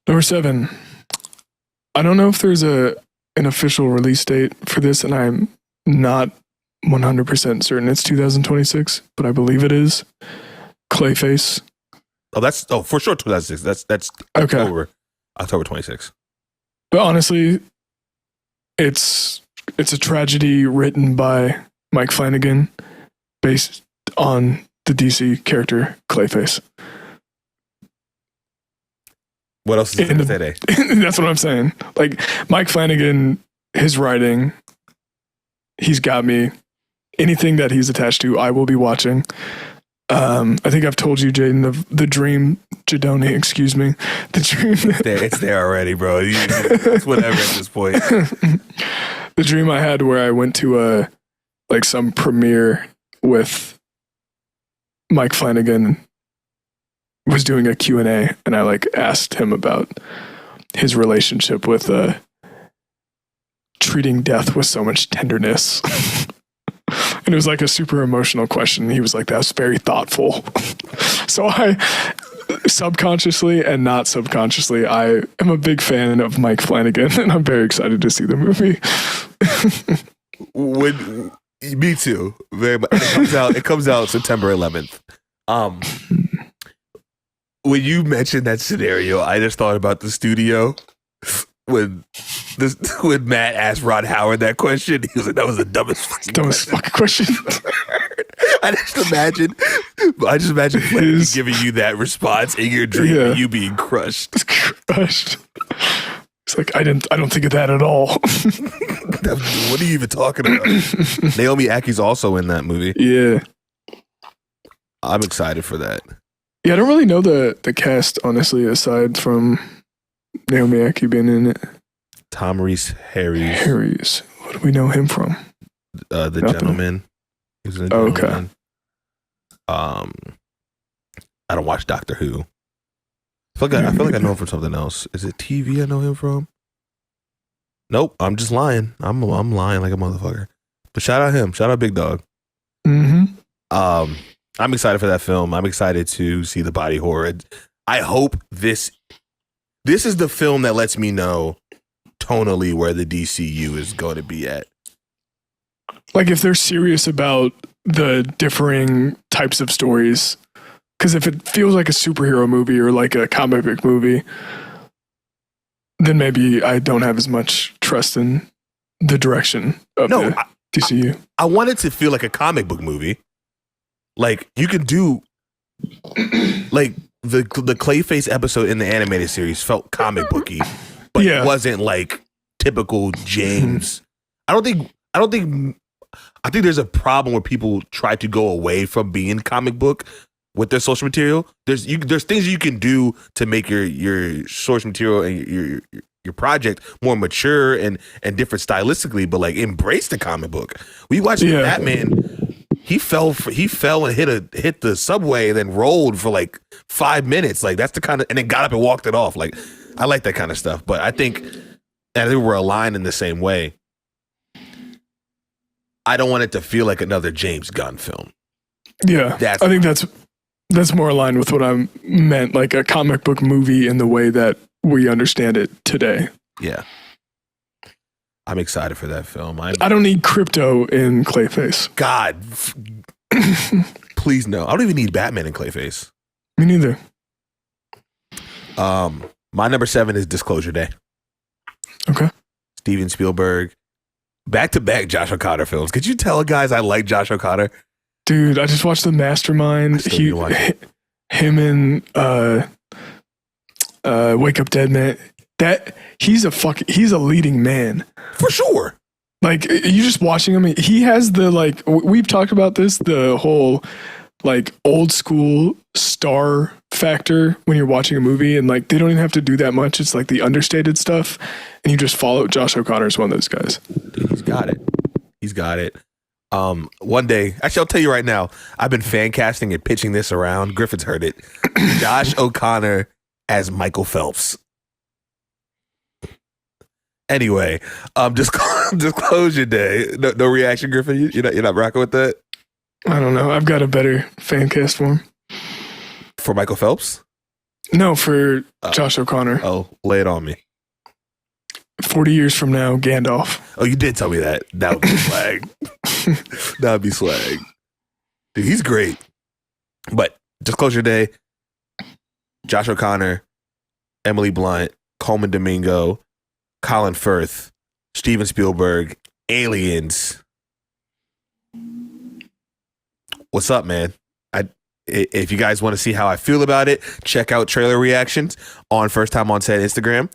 Speaker 2: I don't know if there's an official release date for this, and I'm not 100% certain it's 2026, but I believe it is. Clayface.
Speaker 1: Oh, for sure 2006. That's
Speaker 2: okay.
Speaker 1: October 26th.
Speaker 2: But honestly, it's a tragedy written by Mike Flanagan based on the DC character Clayface.
Speaker 1: What else is it today?
Speaker 2: That's what I'm saying. Like Mike Flanagan, his writing, he's got me. Anything that he's attached to, I will be watching. I think I've told you, Jaden, of the dream, Jadoni, excuse me. The dream.
Speaker 1: It's there already, bro. It's whatever at this point.
Speaker 2: The dream I had where I went to some premiere with Mike Flanagan was doing a Q&A, and I asked him about his relationship with treating death with so much tenderness. And it was a super emotional question. He was like, that's very thoughtful. So I, subconsciously and not subconsciously, I am a big fan of Mike Flanagan, and I'm very excited to see the movie.
Speaker 1: Me too. Very much. It comes out September 11th. When you mentioned that scenario, I just thought about the studio when Matt asked Ron Howard that question. He was like, "That was the dumbest
Speaker 2: fucking question."
Speaker 1: I just imagine Flanagan giving you that response in your dream, and you being crushed.
Speaker 2: It's like I don't think of that at all.
Speaker 1: What are you even talking about? Naomi Aki's also in that movie.
Speaker 2: Yeah,
Speaker 1: I'm excited for that.
Speaker 2: Yeah, I don't really know the cast, honestly, aside from Naomi Ackie being in it.
Speaker 1: Tom Reese Harris.
Speaker 2: Harry's. What do we know him from?
Speaker 1: The
Speaker 2: Nothing.
Speaker 1: Gentleman. He's in The
Speaker 2: Oh, okay.
Speaker 1: Gentleman. I don't watch Doctor Who. I feel like I know him from something else. Is it TV I know him from? Nope, I'm just lying. I'm lying like a motherfucker. But shout out him. Shout out Big Dog.
Speaker 2: Mm-hmm.
Speaker 1: I'm excited for that film. I'm excited to see the body horror. I hope this is the film that lets me know tonally where the DCU is going to be at.
Speaker 2: Like if they're serious about the differing types of stories, because if it feels like a superhero movie or like a comic book movie, then maybe I don't have as much trust in the direction of the DCU.
Speaker 1: I want it to feel like a comic book movie. Like you could do, like the Clayface episode in the animated series felt comic booky, but it wasn't like typical James. I think there's a problem where people try to go away from being comic book with their source material. There's things you can do to make your source material and your project more mature and different stylistically, but like embrace the comic book. We watched Batman. He fell and hit the subway and then rolled for like 5 minutes. Like that's the kind of, and then got up and walked it off. Like I like that kind of stuff. But I think we're aligned in the same way. I don't want it to feel like another James Gunn film.
Speaker 2: Yeah, I think that's more aligned with what I meant, like a comic book movie in the way that we understand it today.
Speaker 1: Yeah. I'm excited for that film. I
Speaker 2: don't need crypto in Clayface.
Speaker 1: God, please no. I don't even need Batman in Clayface.
Speaker 2: Me neither.
Speaker 1: My number 7 is Disclosure Day.
Speaker 2: Okay.
Speaker 1: Steven Spielberg. Back-to-back Josh O'Connor films. Could you tell guys I like Josh O'Connor?
Speaker 2: Dude, I just watched The Mastermind. Him and Wake Up Dead Man. He's a leading man.
Speaker 1: For sure.
Speaker 2: Like you just watching him, he has the like we've talked about this, the whole like old school star factor when you're watching a movie, and like they don't even have to do that much. It's like the understated stuff, and you just follow. Josh O'Connor's one of those guys.
Speaker 1: Dude, he's got it. One day, actually, I'll tell you right now, I've been fan casting and pitching this around. Griffin's heard it. Josh O'Connor as Michael Phelps. Anyway, Disclosure Day. No reaction, Griffin. You're not rocking with that.
Speaker 2: I don't know. I've got a better fan cast for him.
Speaker 1: For Michael Phelps?
Speaker 2: No, for Josh O'Connor.
Speaker 1: Oh, lay it on me.
Speaker 2: 40 years from now, Gandalf.
Speaker 1: Oh, you did tell me that. That would be swag. That would be swag. Dude, he's great. But Disclosure Day, Josh O'Connor, Emily Blunt, Coleman Domingo, Colin Firth, Steven Spielberg, Aliens. What's up, man? If you guys want to see how I feel about it, check out trailer reactions on First Time on Set Instagram.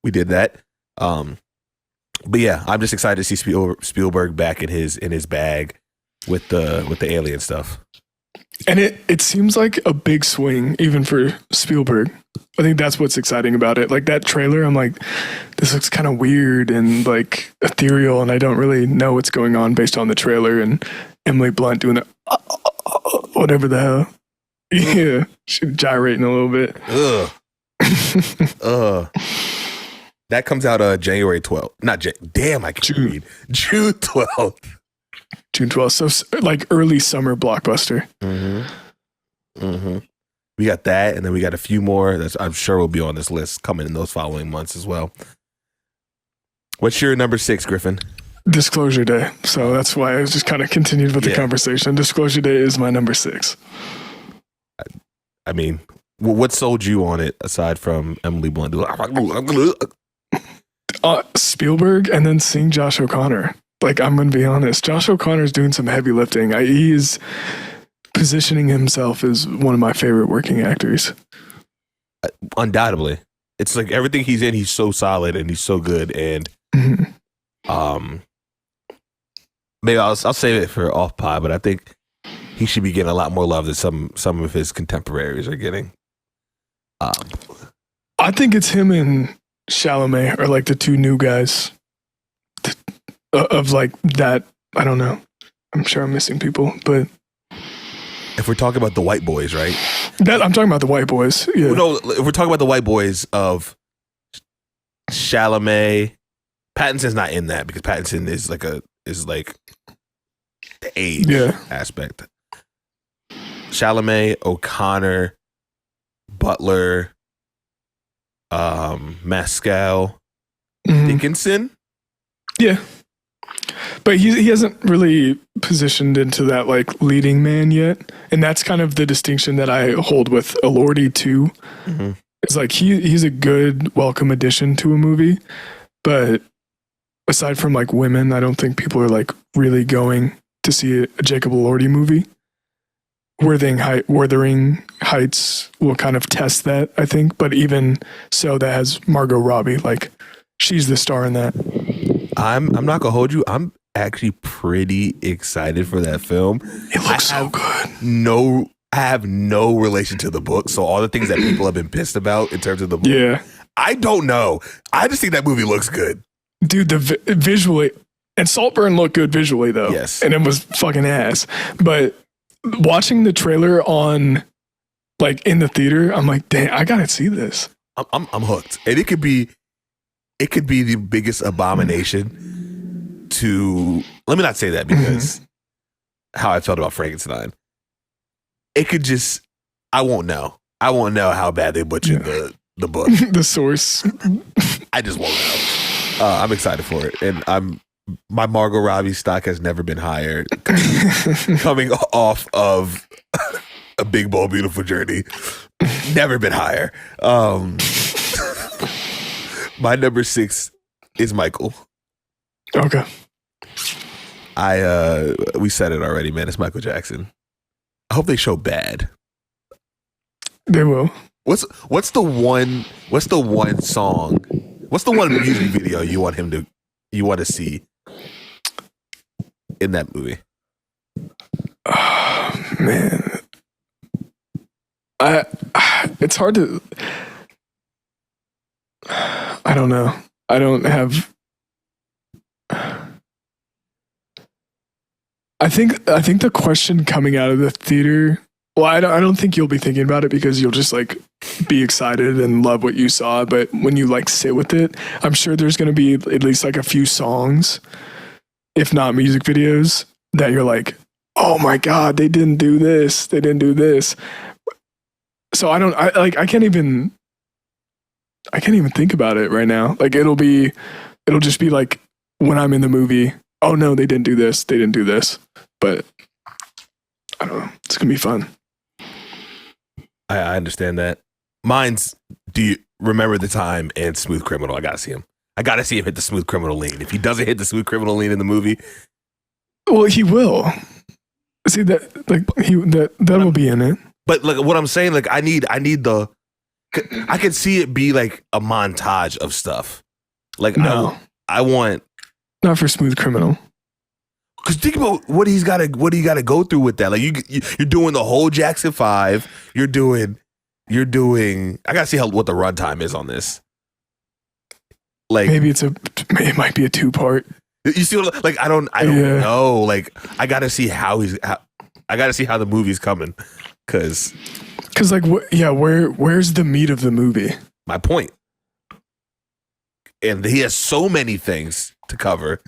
Speaker 1: We did that. But yeah, I'm just excited to see Spielberg back in his bag with the alien stuff.
Speaker 2: And it seems like a big swing even for Spielberg. I think that's what's exciting about it. Like that trailer, I'm like, this looks kind of weird and like ethereal, and I don't really know what's going on based on the trailer. And Emily Blunt doing it, whatever the hell. Yeah, she's gyrating a little bit.
Speaker 1: That comes out January 12th. Damn, I can't read. June 12th.
Speaker 2: June 12th. So like early summer blockbuster.
Speaker 1: We got that, and then we got a few more that I'm sure will be on this list coming in those following months as well. What's your number 6, Griffin?
Speaker 2: Disclosure Day. So that's why I was just kind of continued with the conversation. Disclosure Day is my number 6.
Speaker 1: I mean, what sold you on it aside from Emily Blunt?
Speaker 2: Spielberg, and then seeing Josh O'Connor. Like, I'm going to be honest, Josh O'Connor's doing some heavy lifting. He's positioning himself as one of my favorite working actors.
Speaker 1: Undoubtedly. It's like everything he's in, he's so solid and he's so good. And maybe I'll save it for off pod, but I think he should be getting a lot more love than some of his contemporaries are getting.
Speaker 2: I think it's him and Chalamet are like the two new guys of like that. I don't know. I'm sure I'm missing people, but
Speaker 1: if we're talking about the white boys, right?
Speaker 2: That I'm talking about the white boys. Yeah.
Speaker 1: No, if we're talking about the white boys of Chalamet, Pattinson's not in that because Pattinson is like the age aspect. Chalamet, O'Connor, Butler, Mescal, Dickinson.
Speaker 2: Yeah. But he hasn't really positioned into that like leading man yet. And that's kind of the distinction that I hold with Elordi too. Mm-hmm. It's like he's a good welcome addition to a movie. But aside from like women, I don't think people are like really going to see a Jacob Elordi movie. Wuthering Heights will kind of test that, I think. But even so, that has Margot Robbie. Like, she's the star in that.
Speaker 1: I'm not gonna hold you. I'm actually pretty excited for that film.
Speaker 2: It looks so good.
Speaker 1: I have no relation to the book, so all the things that people have been pissed about in terms of the book, I don't know. I just think that movie looks good,
Speaker 2: dude. The visually, and Saltburn looked good visually though.
Speaker 1: Yes,
Speaker 2: and it was fucking ass. But watching the trailer on, like in the theater, I'm like, damn, I gotta see this.
Speaker 1: I'm hooked, and it could be the biggest abomination to. Let me not say that because how I felt about Frankenstein. It could just. I won't know how bad they butchered the book,
Speaker 2: the source.
Speaker 1: I just won't know. I'm excited for it, and my Margot Robbie stock has never been higher. Coming off of A Big Bold Beautiful Journey, never been higher. My number 6 is Michael.
Speaker 2: Okay.
Speaker 1: We said it already, man. It's Michael Jackson. I hope they show Bad.
Speaker 2: They will.
Speaker 1: What's the one song? What's the one music video you want to see in that movie?
Speaker 2: Oh, man. It's hard to. I don't know. I don't have. I think the question coming out of the theater. Well, I don't think you'll be thinking about it because you'll just like be excited and love what you saw. But when you like sit with it, I'm sure there's going to be at least like a few songs, if not music videos, that you're like, oh my God, they didn't do this. They didn't do this. So I can't even think about it right now. Like it'll just be like when I'm in the movie, oh no, they didn't do this. They didn't do this. But I don't know. It's going to be fun.
Speaker 1: I understand that. Mine's, do you remember the time in Smooth Criminal? I got to see him. I got to see him hit the Smooth Criminal lean. If he doesn't hit the Smooth Criminal lean in the movie.
Speaker 2: Well, he will. See that, like that will be in it.
Speaker 1: But like what I'm saying, like I need I can see it be like a montage of stuff. Like
Speaker 2: no.
Speaker 1: I want.
Speaker 2: Not for Smooth Criminal.
Speaker 1: Because think about what he got to go through with that. Like you're doing the whole Jackson 5. You're doing. I gotta see what the runtime is on this. Like
Speaker 2: maybe it might be a 2-part.
Speaker 1: You see, like I don't know. Like I gotta see how the movie's coming. Because
Speaker 2: like where's the meat of the movie?
Speaker 1: My point. And he has so many things to cover.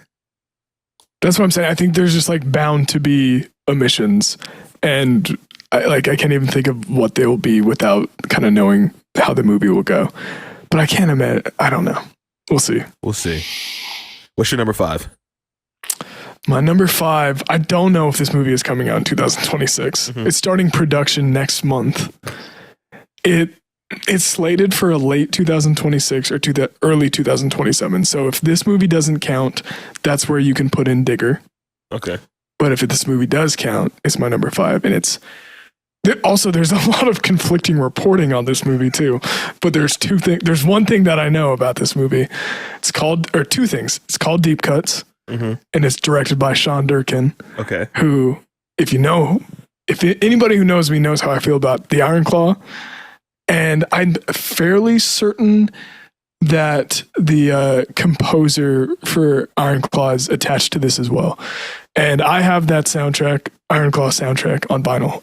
Speaker 2: That's what I'm saying. I think there's just like bound to be omissions, and I can't even think of what they will be without kind of knowing how the movie will go. But I can't imagine. I don't know. We'll see.
Speaker 1: What's your number 5?
Speaker 2: My number 5. I don't know if this movie is coming out in 2026. Mm-hmm. It's starting production next month. It's slated for a late 2026 or to the early 2027. So if this movie doesn't count, that's where you can put in Digger.
Speaker 1: Okay.
Speaker 2: But if this movie does count, it's my number 5. And there's a lot of conflicting reporting on this movie too. But there's two things. There's one thing that I know about this movie. Two things. It's called Deep Cuts. Mm-hmm. And it's directed by Sean Durkin.
Speaker 1: Okay.
Speaker 2: Who, if you know anybody who knows me knows how I feel about the Iron Claw, and I'm fairly certain that the composer for Iron Claw is attached to this as well. And I have that soundtrack, Iron Claw soundtrack, on vinyl.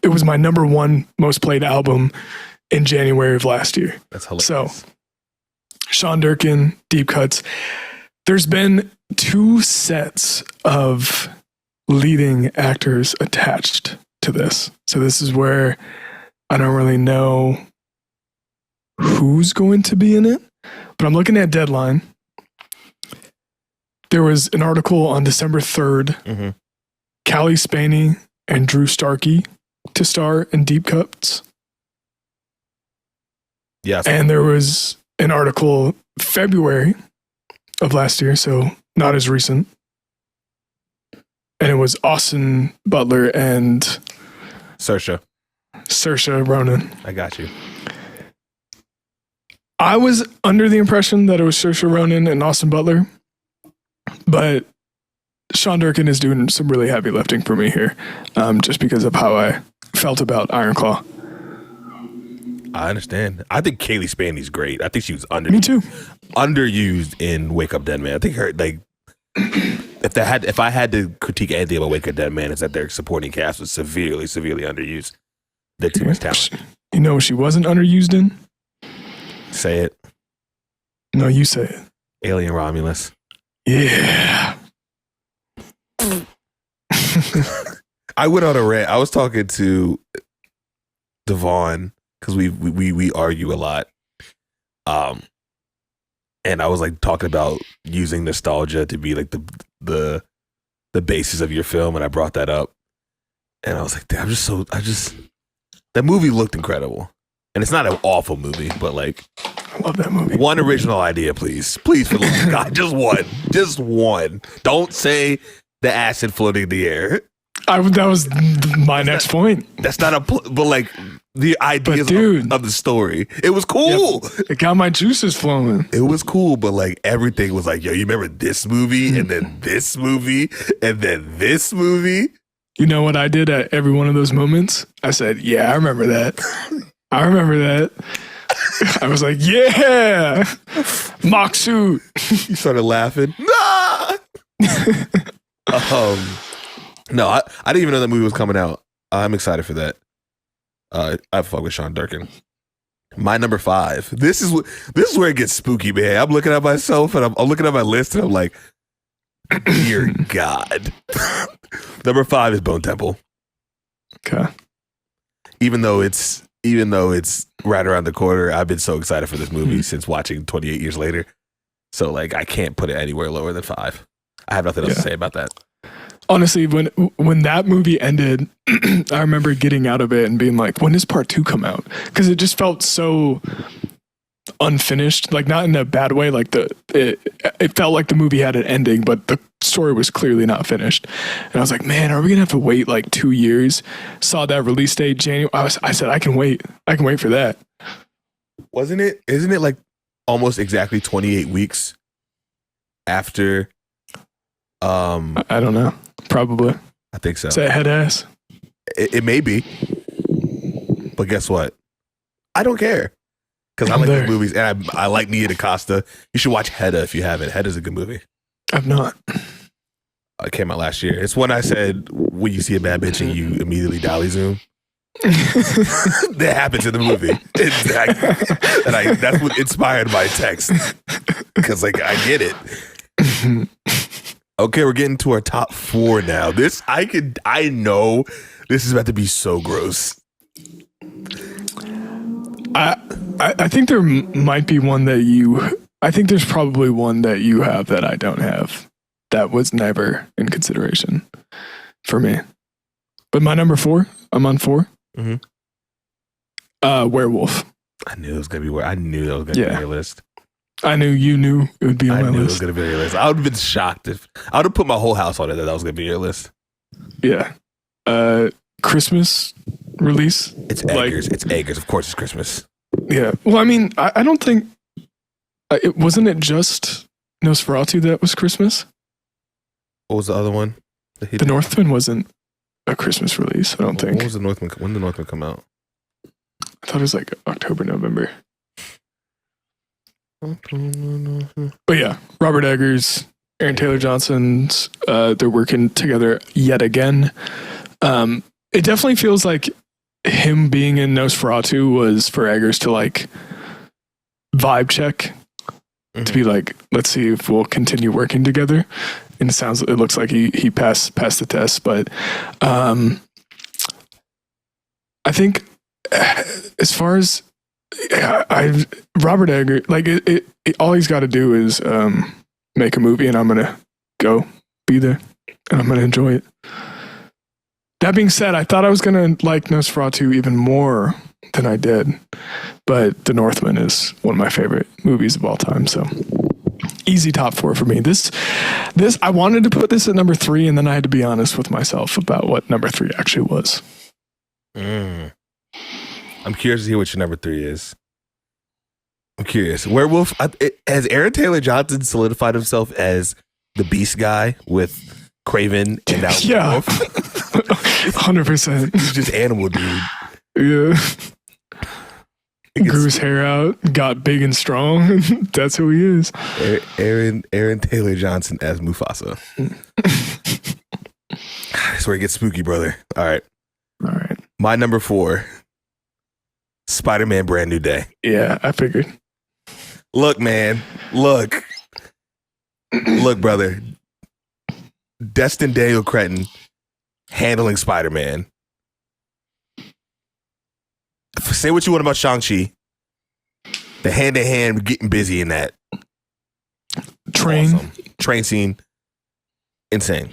Speaker 2: It was my number one most played album in January of last year.
Speaker 1: That's hilarious.
Speaker 2: So, Sean Durkin, deep cuts. There's been 2 sets of leading actors attached to this. So this is where I don't really know who's going to be in it, but I'm looking at Deadline. There was an article on December 3rd, Callie Spaney and Drew Starkey to star in Deep Cuts.
Speaker 1: Yes.
Speaker 2: And there was an article February of last year, so not as recent. And it was Austin Butler and
Speaker 1: Saoirse
Speaker 2: Ronan.
Speaker 1: I got you.
Speaker 2: I was under the impression that it was Saoirse Ronan and Austin Butler, but Sean Durkin is doing some really heavy lifting for me here, just because of how I felt about Iron Claw.
Speaker 1: I understand. I think Kaylee Spaney's great. I think she was
Speaker 2: Me too.
Speaker 1: underused in Wake Up Dead Man. I think her if I had to critique anything about Wake Up Dead Man, it's that their supporting cast was severely underused. They're too much talent.
Speaker 2: You know what she wasn't underused in?
Speaker 1: Say it.
Speaker 2: No, you say it.
Speaker 1: Alien Romulus.
Speaker 2: Yeah.
Speaker 1: I went on a rant. I was talking to Devon because we argue a lot. And I was like talking about using nostalgia to be like the basis of your film, and I brought that up. And I was like, damn, that movie looked incredible. And it's not an awful movie, but like,
Speaker 2: I love that movie.
Speaker 1: One original idea, please. Please, for the love of God, just one. Just one. Don't say the acid floating in the air.
Speaker 2: That was my next point.
Speaker 1: That's not but like the ideas of the story. It was cool.
Speaker 2: Yep. It got my juices flowing.
Speaker 1: It was cool, but like everything was like, yo, you remember this movie and then this movie and then this movie?
Speaker 2: You know what I did at every one of those moments? I said, yeah, I remember that. I remember that. I was like, yeah, mock suit.
Speaker 1: You started laughing. Nah! No, I didn't even know that movie was coming out. I'm excited for that. I fuck with Sean Durkin. My number 5. This is where it gets spooky, man. I'm looking at myself and I'm looking at my list and I'm like, dear God. Number 5 is Bone Temple.
Speaker 2: Okay.
Speaker 1: Even though it's right around the corner, I've been so excited for this movie since watching 28 Years Later. So like I can't put it anywhere lower than 5. I have nothing else to say about that.
Speaker 2: Honestly, when that movie ended, I remember getting out of it and being like, when does part 2 come out? Because it just felt so unfinished, like not in a bad way. Like it felt like the movie had an ending, but the story was clearly not finished. And I was like, man, are we gonna have to wait like 2 years? Saw that release date, January. I said, I can wait for that.
Speaker 1: Isn't it like almost exactly 28 weeks after?
Speaker 2: I don't know. Probably.
Speaker 1: I think so.
Speaker 2: Is that head ass?
Speaker 1: It may be, but guess what? I don't care because I like the movies and I like Nia DaCosta. You should watch Hedda if you haven't. Hedda's a good movie.
Speaker 2: I've not.
Speaker 1: It came out last year. It's when I said when you see a bad bitch and you immediately dolly zoom. That happens in the movie. Exactly. And that's what inspired my text because like I get it. Okay, we're getting to our top 4 now. I know this is about to be so gross.
Speaker 2: I think there might be one that I think there's probably one that you have that I don't have. That was never in consideration for me. But my number 4, I'm on 4.
Speaker 1: Mm-hmm.
Speaker 2: Werewolf.
Speaker 1: I knew it was gonna be I knew that was gonna be on your list.
Speaker 2: I knew you knew it would be on my list.
Speaker 1: I knew it was going to be on your list. I would have been shocked if I would have put my whole house on it that was going to be on your list.
Speaker 2: Yeah. Christmas release.
Speaker 1: It's Eggers. It's Eggers. Of course it's Christmas.
Speaker 2: Yeah. Well, I mean, I don't think it wasn't just Nosferatu that was Christmas.
Speaker 1: What was the other one?
Speaker 2: The Northman wasn't. a Christmas release. I don't think.
Speaker 1: When did the Northman come out?
Speaker 2: I thought it was like October, November. But yeah, Robert Eggers, Aaron Taylor Johnson's, they're working together yet again. It definitely feels like him being in Nosferatu was for Eggers to like vibe check, to be like, let's see if we'll continue working together. And it looks like he passed the test. But I think as far as Robert Eggers, like all he's got to do is make a movie, and I'm gonna go be there, and I'm gonna enjoy it. That being said, I thought I was gonna like Nosferatu even more than I did, but The Northman is one of my favorite movies of all time. So easy top 4 for me. This I wanted to put this at number 3, and then I had to be honest with myself about what number 3 actually was.
Speaker 1: I'm curious to hear what your number 3 is. I'm curious. Werewolf, has Aaron Taylor Johnson solidified himself as the Beast guy with Craven and now Werewolf?
Speaker 2: 100%.
Speaker 1: He's just animal dude.
Speaker 2: Yeah. Grew his hair out, got big and strong. That's who he is.
Speaker 1: Aaron Taylor Johnson as Mufasa. That's where it gets spooky, brother. All right. My number 4, Spider-Man Brand New Day.
Speaker 2: Yeah, I figured.
Speaker 1: Look, man. Look, brother. Destin Daniel Cretton handling Spider-Man. Say what you want about Shang-Chi. The hand-to-hand getting busy in that.
Speaker 2: Train.
Speaker 1: Awesome. Train scene. Insane.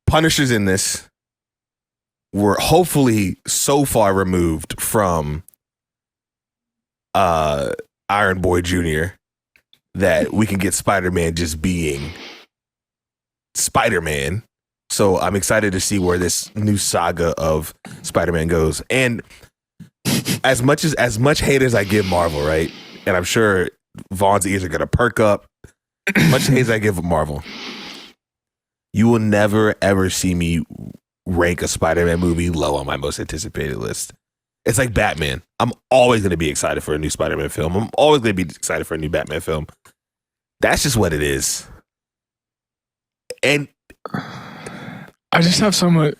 Speaker 1: Punishers in this were hopefully so far removed from Iron Boy Jr. that we can get Spider-Man just being Spider-Man. So I'm excited to see where this new saga of Spider-Man goes. And as much hate as I give Marvel, right? And I'm sure Vaughn's ears are gonna perk up. Much hate as I give Marvel, you will never ever see me rank a Spider-Man movie low on my most anticipated list. It's like Batman. I'm always gonna be excited for a new Spider-Man film. I'm always gonna be excited for a new Batman film. That's just what it is. And
Speaker 2: I just have so much.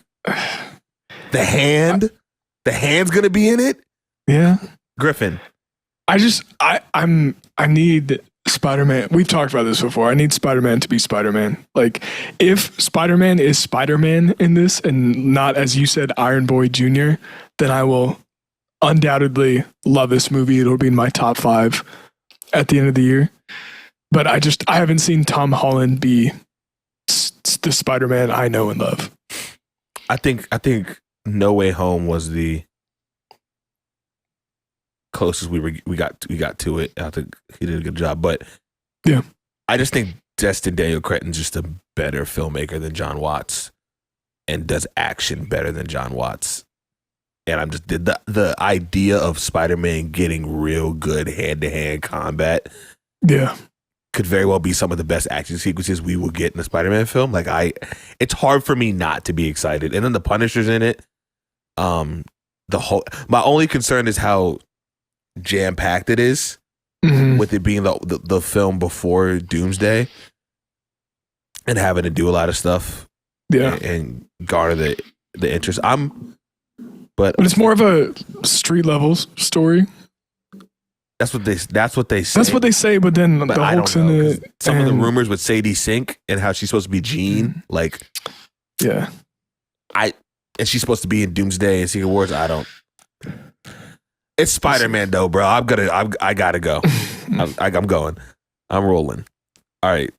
Speaker 1: The hand's gonna be in it.
Speaker 2: Yeah,
Speaker 1: Griffin.
Speaker 2: I need Spider-Man. We've talked about this before. I need Spider-Man to be Spider-Man. Like, if Spider-Man is Spider-Man in this and not, as you said, Iron Boy Jr., then I will undoubtedly love this movie. It'll be in my top 5 at the end of the year. But I haven't seen Tom Holland be the Spider-Man I know and love.
Speaker 1: I think No Way Home was the closest we got to it. I think he did a good job, but
Speaker 2: yeah,
Speaker 1: I just think Destin Daniel Cretton's just a better filmmaker than John Watts, and does action better than John Watts. And I'm just the idea of Spider-Man getting real good hand-to-hand combat,
Speaker 2: yeah,
Speaker 1: could very well be some of the best action sequences we will get in the Spider-Man film. Like, it's hard for me not to be excited. And then the Punisher's in it. My only concern is how jam-packed it is, with it being the film before Doomsday and having to do a lot of stuff, and garner the interest. But it's
Speaker 2: more of a street level story.
Speaker 1: That's what they say. That's what they say.
Speaker 2: But then the Hulk's in it.
Speaker 1: Some of the rumors with Sadie Sink and how she's supposed to be Jean, like,
Speaker 2: yeah,
Speaker 1: and she's supposed to be in Doomsday and Secret Wars. It's Spider-Man though, bro. I gotta go. I'm going. I'm rolling. All right.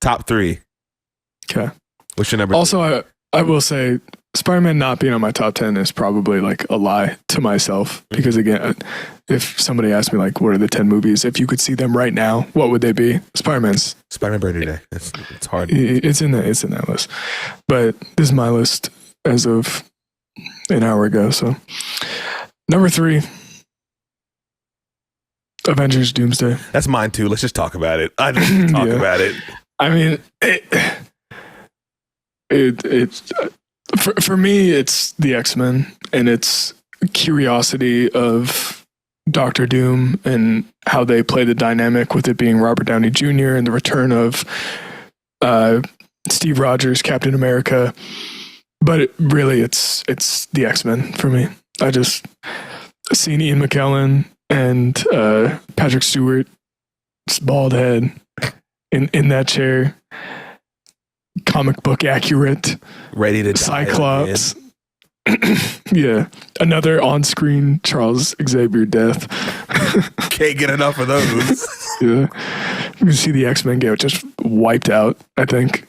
Speaker 1: Top 3.
Speaker 2: Okay.
Speaker 1: What's your number?
Speaker 2: Also, I will say Spider-Man not being on my top 10 is probably like a lie to myself, because again, if somebody asked me like, what are the 10 movies, if you could see them right now, what would they be? Spider-Man
Speaker 1: Brand New Day. It's hard.
Speaker 2: It's in that list. But this is my list as of an hour ago. So number 3, Avengers Doomsday.
Speaker 1: That's mine too. Let's just talk about it. I just talk about it.
Speaker 2: I mean, For me, it's the X-Men, and it's curiosity of Doctor Doom and how they play the dynamic with it being Robert Downey Jr. and the return of Steve Rogers, Captain America. But it's the X-Men for me. I just seen Ian McKellen and Patrick Stewart's bald head in that chair, comic book accurate,
Speaker 1: ready to
Speaker 2: Cyclops. Yeah, another on-screen Charles Xavier death.
Speaker 1: Can't get enough of those.
Speaker 2: Yeah, you can see the X-Men get just wiped out, I think.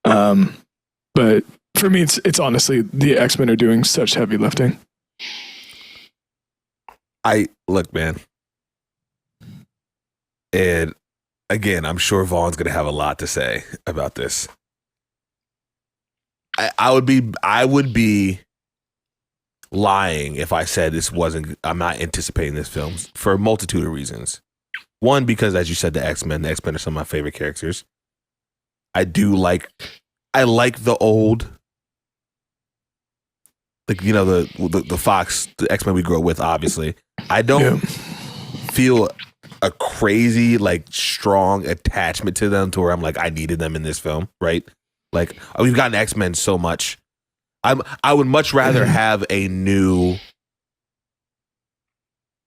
Speaker 2: But for me, it's honestly the X-Men are doing such heavy lifting.
Speaker 1: Look, man, and again, I'm sure Vaughn's gonna have a lot to say about this. I would be lying if I said I'm not anticipating this film for a multitude of reasons. One, because as you said, the X-Men are some of my favorite characters. I like the old, like, you know, the Fox, the X-Men we grew up with, obviously. I don't feel a crazy, like, strong attachment to them to where I'm like, I needed them in this film, right? Like, we've gotten X-Men so much. I would much rather have a new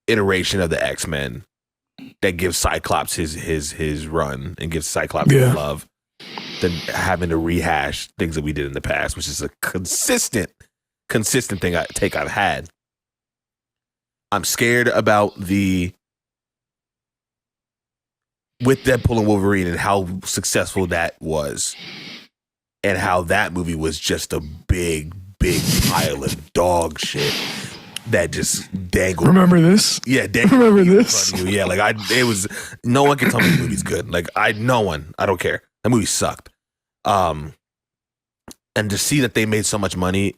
Speaker 1: iteration of the X-Men that gives Cyclops his run and gives Cyclops love than having to rehash things that we did in the past, which is a consistent thing I've had. I'm scared about with Deadpool and Wolverine and how successful that was, and how that movie was just a big pile of dog shit that just dangled.
Speaker 2: Remember this?
Speaker 1: Yeah,
Speaker 2: remember this?
Speaker 1: Yeah, like it was. No one can tell me the movie's good. Like no one. I don't care. That movie sucked. And to see that they made so much money,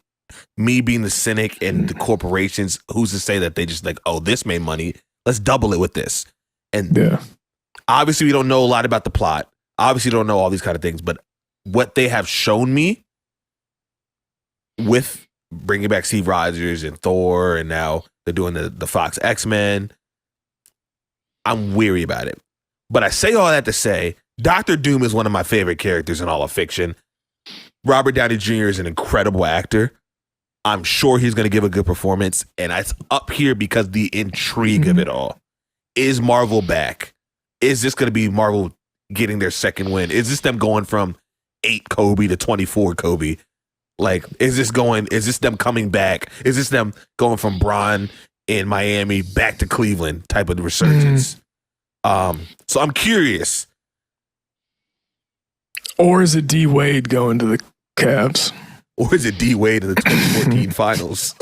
Speaker 1: me being the cynic and the corporations, who's to say that they just like, oh, this made money, let's double it with this. And obviously we don't know a lot about the plot. Obviously don't know all these kind of things, but what they have shown me with bringing back Steve Rogers and Thor, and now they're doing the Fox X-Men, I'm weary about it. But I say all that to say, Doctor Doom is one of my favorite characters in all of fiction. Robert Downey Jr. is an incredible actor. I'm sure he's going to give a good performance, and it's up here because the intrigue of it all. Is Marvel back? Is this going to be Marvel getting their second win? Is this them going from 8 Kobe to 24 Kobe? Like, is this them coming back? Is this them going from Bron in Miami back to Cleveland type of resurgence? So I'm curious.
Speaker 2: Or is it D Wade going to the Cavs?
Speaker 1: Or is it D Wade in the 2014 finals?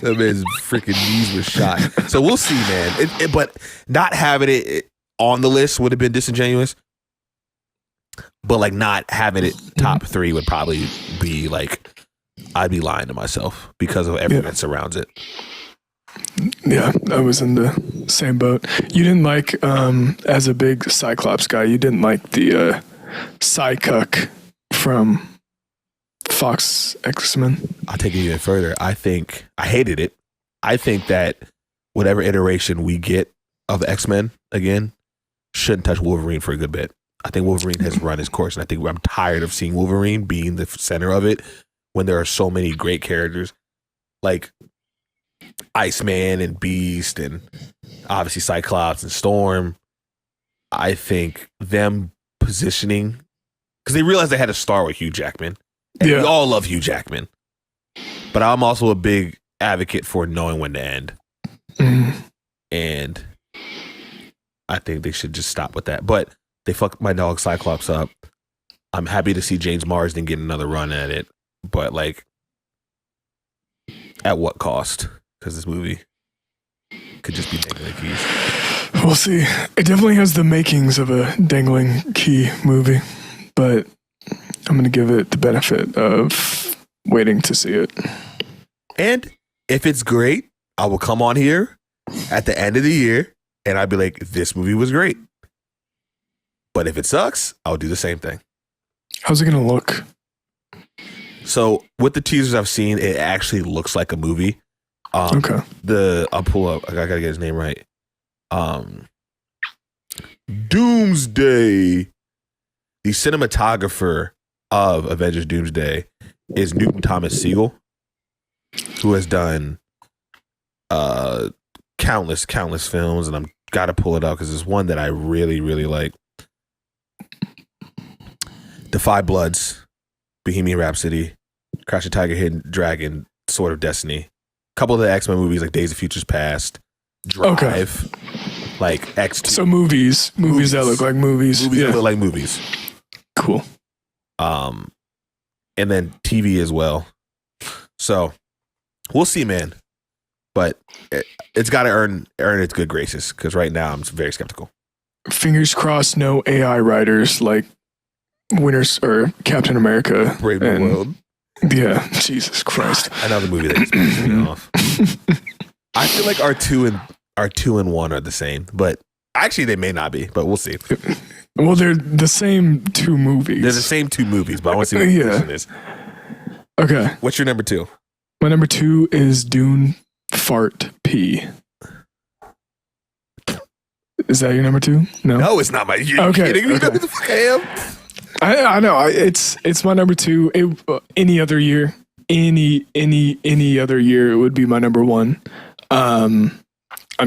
Speaker 1: That man's freaking knees was shot. So we'll see, man. But not having it on the list would have been disingenuous. But like not having it top 3 would probably be like, I'd be lying to myself because of everything that surrounds it.
Speaker 2: Yeah, I was in the same boat. You didn't like, as a big Cyclops guy, you didn't like the Psycuck from Fox X-Men.
Speaker 1: I'll take it even further. I hated it. I think that whatever iteration we get of X-Men again shouldn't touch Wolverine for a good bit. I think Wolverine has run his course, and I think I'm tired of seeing Wolverine being the center of it when there are so many great characters like Iceman and Beast and obviously Cyclops and Storm. I think them positioning, because they realized they had to start with Hugh Jackman. And we all love Hugh Jackman. But I'm also a big advocate for knowing when to end. And I think they should just stop with that. But they fucked my dog Cyclops up. I'm happy to see James Marsden get another run at it. But like, at what cost? Because this movie could just be dangling keys.
Speaker 2: We'll see. It definitely has the makings of a dangling key movie. But I'm going to give it the benefit of waiting to see it.
Speaker 1: And if it's great, I will come on here at the end of the year and I'll be like, this movie was great. But if it sucks, I'll do the same thing.
Speaker 2: How's it going to look?
Speaker 1: So with the teasers I've seen, it actually looks like a movie.
Speaker 2: Okay.
Speaker 1: I'll pull up. I gotta get his name right. Doomsday. The cinematographer of Avengers Doomsday is Newton Thomas Siegel, who has done countless films, and I'm gotta pull it up because it's one that I really, really like. Defy Bloods, Bohemian Rhapsody, Crash the Tiger, Hidden Dragon, Sword of Destiny. A couple of the X-Men movies like Days of Futures Past, Drive, like X2.
Speaker 2: So movies that look like movies.
Speaker 1: Movies that look like movies.
Speaker 2: Cool.
Speaker 1: And then TV as well. So we'll see, man. But it's got to earn its good graces because right now I'm very skeptical.
Speaker 2: Fingers crossed, no AI writers like Winners or Captain America.
Speaker 1: Brave New World.
Speaker 2: Yeah, Jesus Christ.
Speaker 1: Another movie that just pisses me off. I feel like our two and one are the same, but actually they may not be, but we'll see.
Speaker 2: Well, they're the same two movies.
Speaker 1: They're the same two movies, but I want to see what the position is.
Speaker 2: Okay.
Speaker 1: What's your number 2?
Speaker 2: My number 2 is Dune Fart P. Is that your number 2?
Speaker 1: No, it's not my. You're kidding me?
Speaker 2: Okay.
Speaker 1: What the fuck I am?
Speaker 2: I know it's my number 2. Any other year, any other year, it would be my number 1. I'm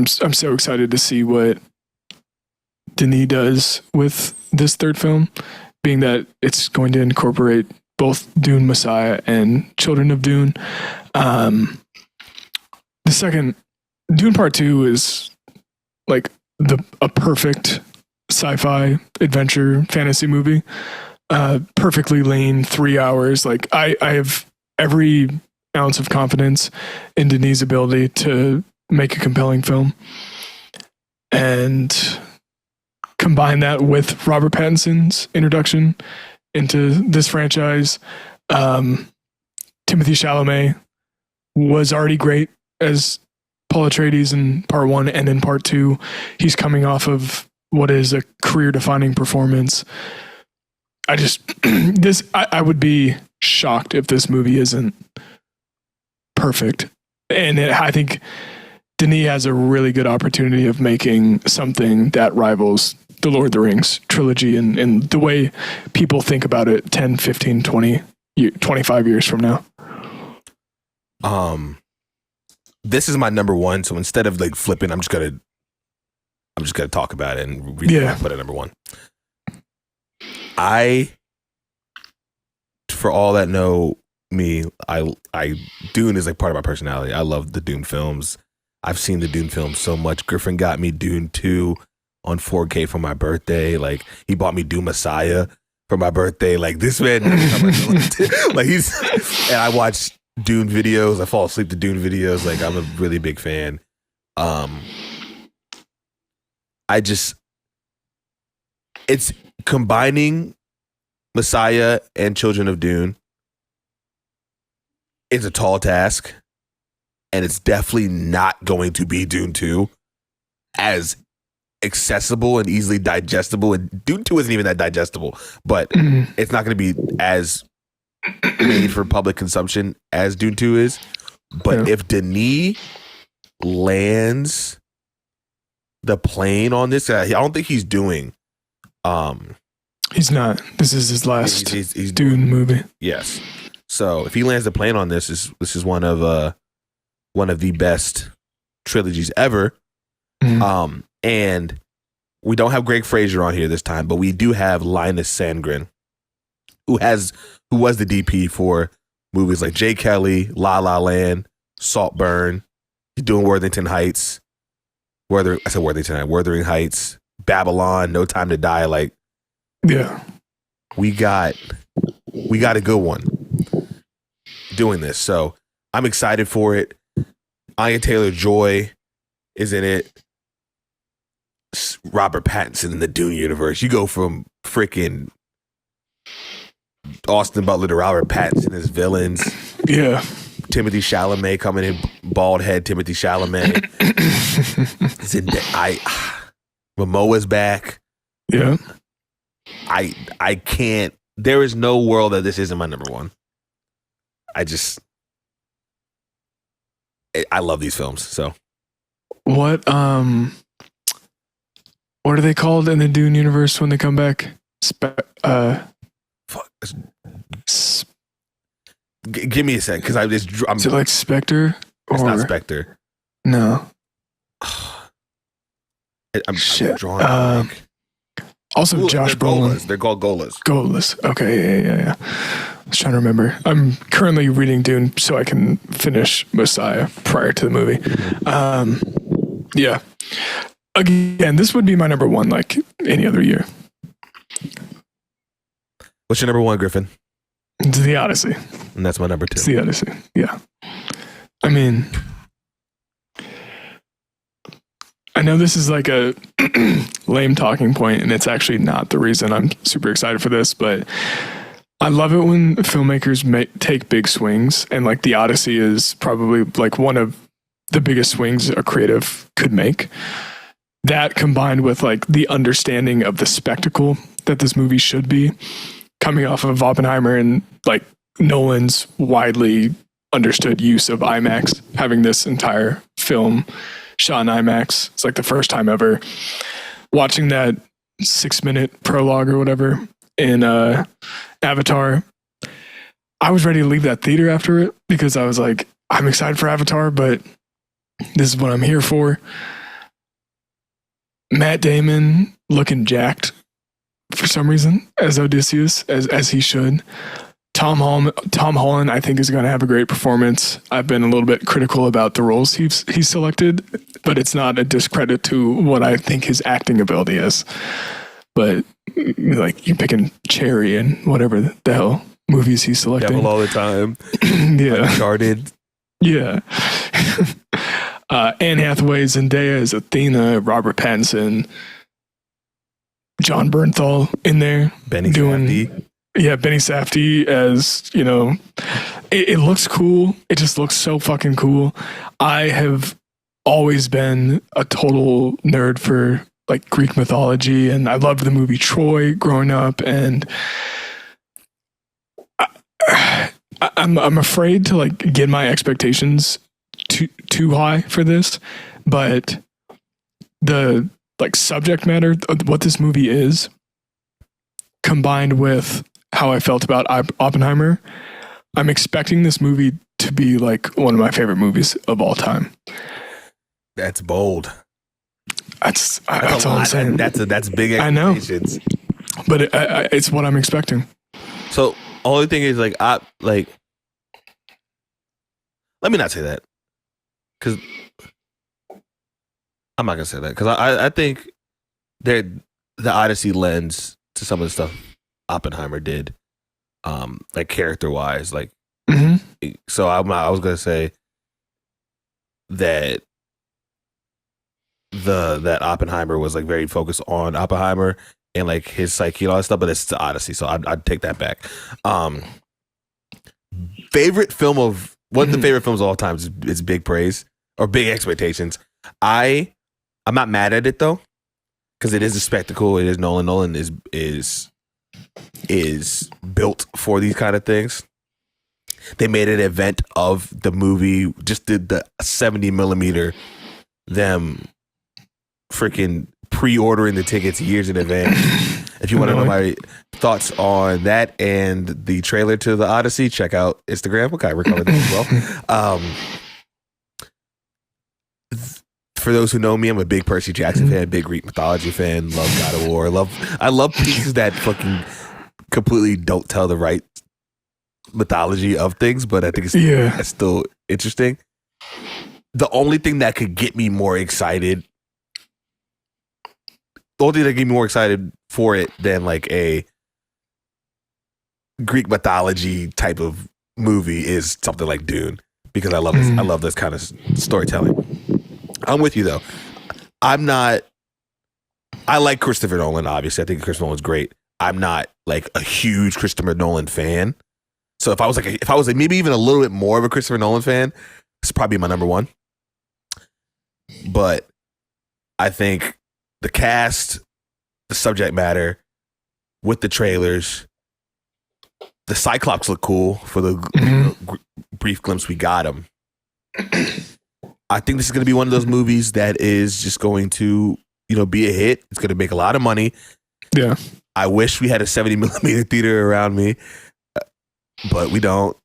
Speaker 2: so excited to see what Denis does with this third film, being that it's going to incorporate both Dune Messiah and Children of Dune. The second Dune Part 2 is like a perfect sci-fi adventure fantasy movie, perfectly lean 3 hours. Like I have every ounce of confidence in Denis' ability to make a compelling film, and combine that with Robert Pattinson's introduction into this franchise. Timothée Chalamet was already great as Paul Atreides in Part 1, and in Part 2 he's coming off of what is a career-defining performance. I would be shocked if this movie isn't perfect. And I think Denis has a really good opportunity of making something that rivals the Lord of the Rings trilogy and the way people think about it 10, 15, 20, 25 years from now.
Speaker 1: This is my number 1, so instead of like flipping, I'm just gonna talk about it and put it number 1. For all that know me, I Dune is like part of my personality. I love the Dune films. I've seen the Dune films so much. Griffin got me Dune 2 on 4K for my birthday. Like he bought me Dune Messiah for my birthday. Like this man, like and I watch Dune videos. I fall asleep to Dune videos. Like I'm a really big fan. It's combining Messiah and Children of Dune. It's a tall task, and it's definitely not going to be Dune 2 as accessible and easily digestible. And Dune 2 isn't even that digestible, but it's not going to be as made for public consumption as Dune 2 is. But if Denis lands the plane on this, I don't think he's doing.
Speaker 2: He's not. This is his last
Speaker 1: he's
Speaker 2: Dune movie.
Speaker 1: Yes. So if he lands the plane on this is one of the best trilogies ever. And we don't have Greg Fraser on here this time, but we do have Linus Sandgren, who was the DP for movies like Jay Kelly, La La Land, Saltburn. He's doing Worthington Heights. Wuthering Heights, Babylon, No Time to Die. Like,
Speaker 2: yeah,
Speaker 1: we got a good one doing this. So I'm excited for it. Anya Taylor-Joy is in it. Robert Pattinson in the Dune universe. You go from freaking Austin Butler to Robert Pattinson as villains.
Speaker 2: Yeah.
Speaker 1: Timothée Chalamet coming in, bald head Timothée Chalamet. Momoa's back.
Speaker 2: Yeah.
Speaker 1: I can't. There is no world that this isn't my number 1. I love these films. So
Speaker 2: What are they called in the Dune universe when they come back?
Speaker 1: fuck.
Speaker 2: S-
Speaker 1: Give me a sec, because I'm.
Speaker 2: is it like Spectre?
Speaker 1: It's not Spectre.
Speaker 2: No.
Speaker 1: I'm
Speaker 2: Shit.
Speaker 1: drawing a blank.
Speaker 2: Also, Josh Brolin.
Speaker 1: They're called Golas.
Speaker 2: Goalless. Okay, yeah. I was trying to remember. I'm currently reading Dune so I can finish Messiah prior to the movie. Yeah. Again, this would be my number one like any other year.
Speaker 1: What's your number one, Griffin?
Speaker 2: It's The Odyssey.
Speaker 1: And that's my number two.
Speaker 2: It's The Odyssey. Yeah. I mean, I know this is like a lame talking point, and it's actually not the reason I'm super excited for this, but I love it when filmmakers take big swings, and like The Odyssey is probably like one of the biggest swings a creative could make. That combined with like the understanding of the spectacle that this movie should be, coming off of Oppenheimer and like Nolan's widely understood use of IMAX, having this entire film shot in IMAX. It's like the first time ever watching that 6-minute prologue or whatever in Avatar. I was ready to leave that theater after it because I was like, I'm excited for Avatar, but this is what I'm here for. Matt Damon looking jacked for some reason as Odysseus, as he should. Tom Holland, I think, is going to have a great performance. I've been a little bit critical about the roles he's selected, but it's not a discredit to what I think his acting ability is. But like you're picking Cherry and whatever the hell movies he's selecting.
Speaker 1: Devil All the Time.
Speaker 2: Yeah.
Speaker 1: Uncharted.
Speaker 2: Yeah. Anne Hathaway, Zendaya as Athena, Robert Pattinson, John Bernthal in there.
Speaker 1: Benny Safdie.
Speaker 2: Yeah, Benny Safdie as, it looks cool. It just looks so fucking cool. I have always been a total nerd for like Greek mythology, and I loved the movie Troy growing up, and I'm afraid to like get my expectations too high for this, but the like subject matter of what this movie is, combined with how I felt about Oppenheimer, I'm expecting this movie to be like one of my favorite movies of all time.
Speaker 1: That's bold.
Speaker 2: That's all I'm saying.
Speaker 1: That's big expectations.
Speaker 2: I know, but it's what I'm expecting.
Speaker 1: So only thing is like let me not say that, because I'm not gonna say that, because I think the Odyssey lends to some of the stuff Oppenheimer did, like character wise, like. Mm-hmm. So I was gonna say that that Oppenheimer was like very focused on Oppenheimer and like his psyche and all that stuff, but it's the Odyssey, so I'd take that back. Favorite film of one of the favorite films of all time is Big Praise or Big Expectations. I'm not mad at it though, because it is a spectacle. It is Nolan. Nolan is built for these kind of things. They made an event of the movie, just did the 70 millimeter, them freaking pre-ordering the tickets years in advance. If you want to know my thoughts on that and the trailer to the Odyssey, check out Instagram. Okay, we're covering that as well. For those who know me, I'm a big Percy Jackson fan, big Greek mythology fan, love God of War. I love pieces that fucking completely don't tell the right mythology of things, but I think it's still interesting. The only thing that could get me more excited, for it than like a Greek mythology type of movie is something like Dune, because I love this. I love this kind of storytelling. I'm with you though. I like Christopher Nolan. Obviously, I think Christopher Nolan's great. I'm not like a huge Christopher Nolan fan. So if I was maybe even a little bit more of a Christopher Nolan fan, it's probably my number one. But I think the cast, the subject matter, with the trailers, The Cyclops look cool for the brief glimpse we got him. I think this is going to be one of those movies that is just going to, be a hit. It's going to make a lot of money.
Speaker 2: Yeah.
Speaker 1: I wish we had a 70 millimeter theater around me, but we don't.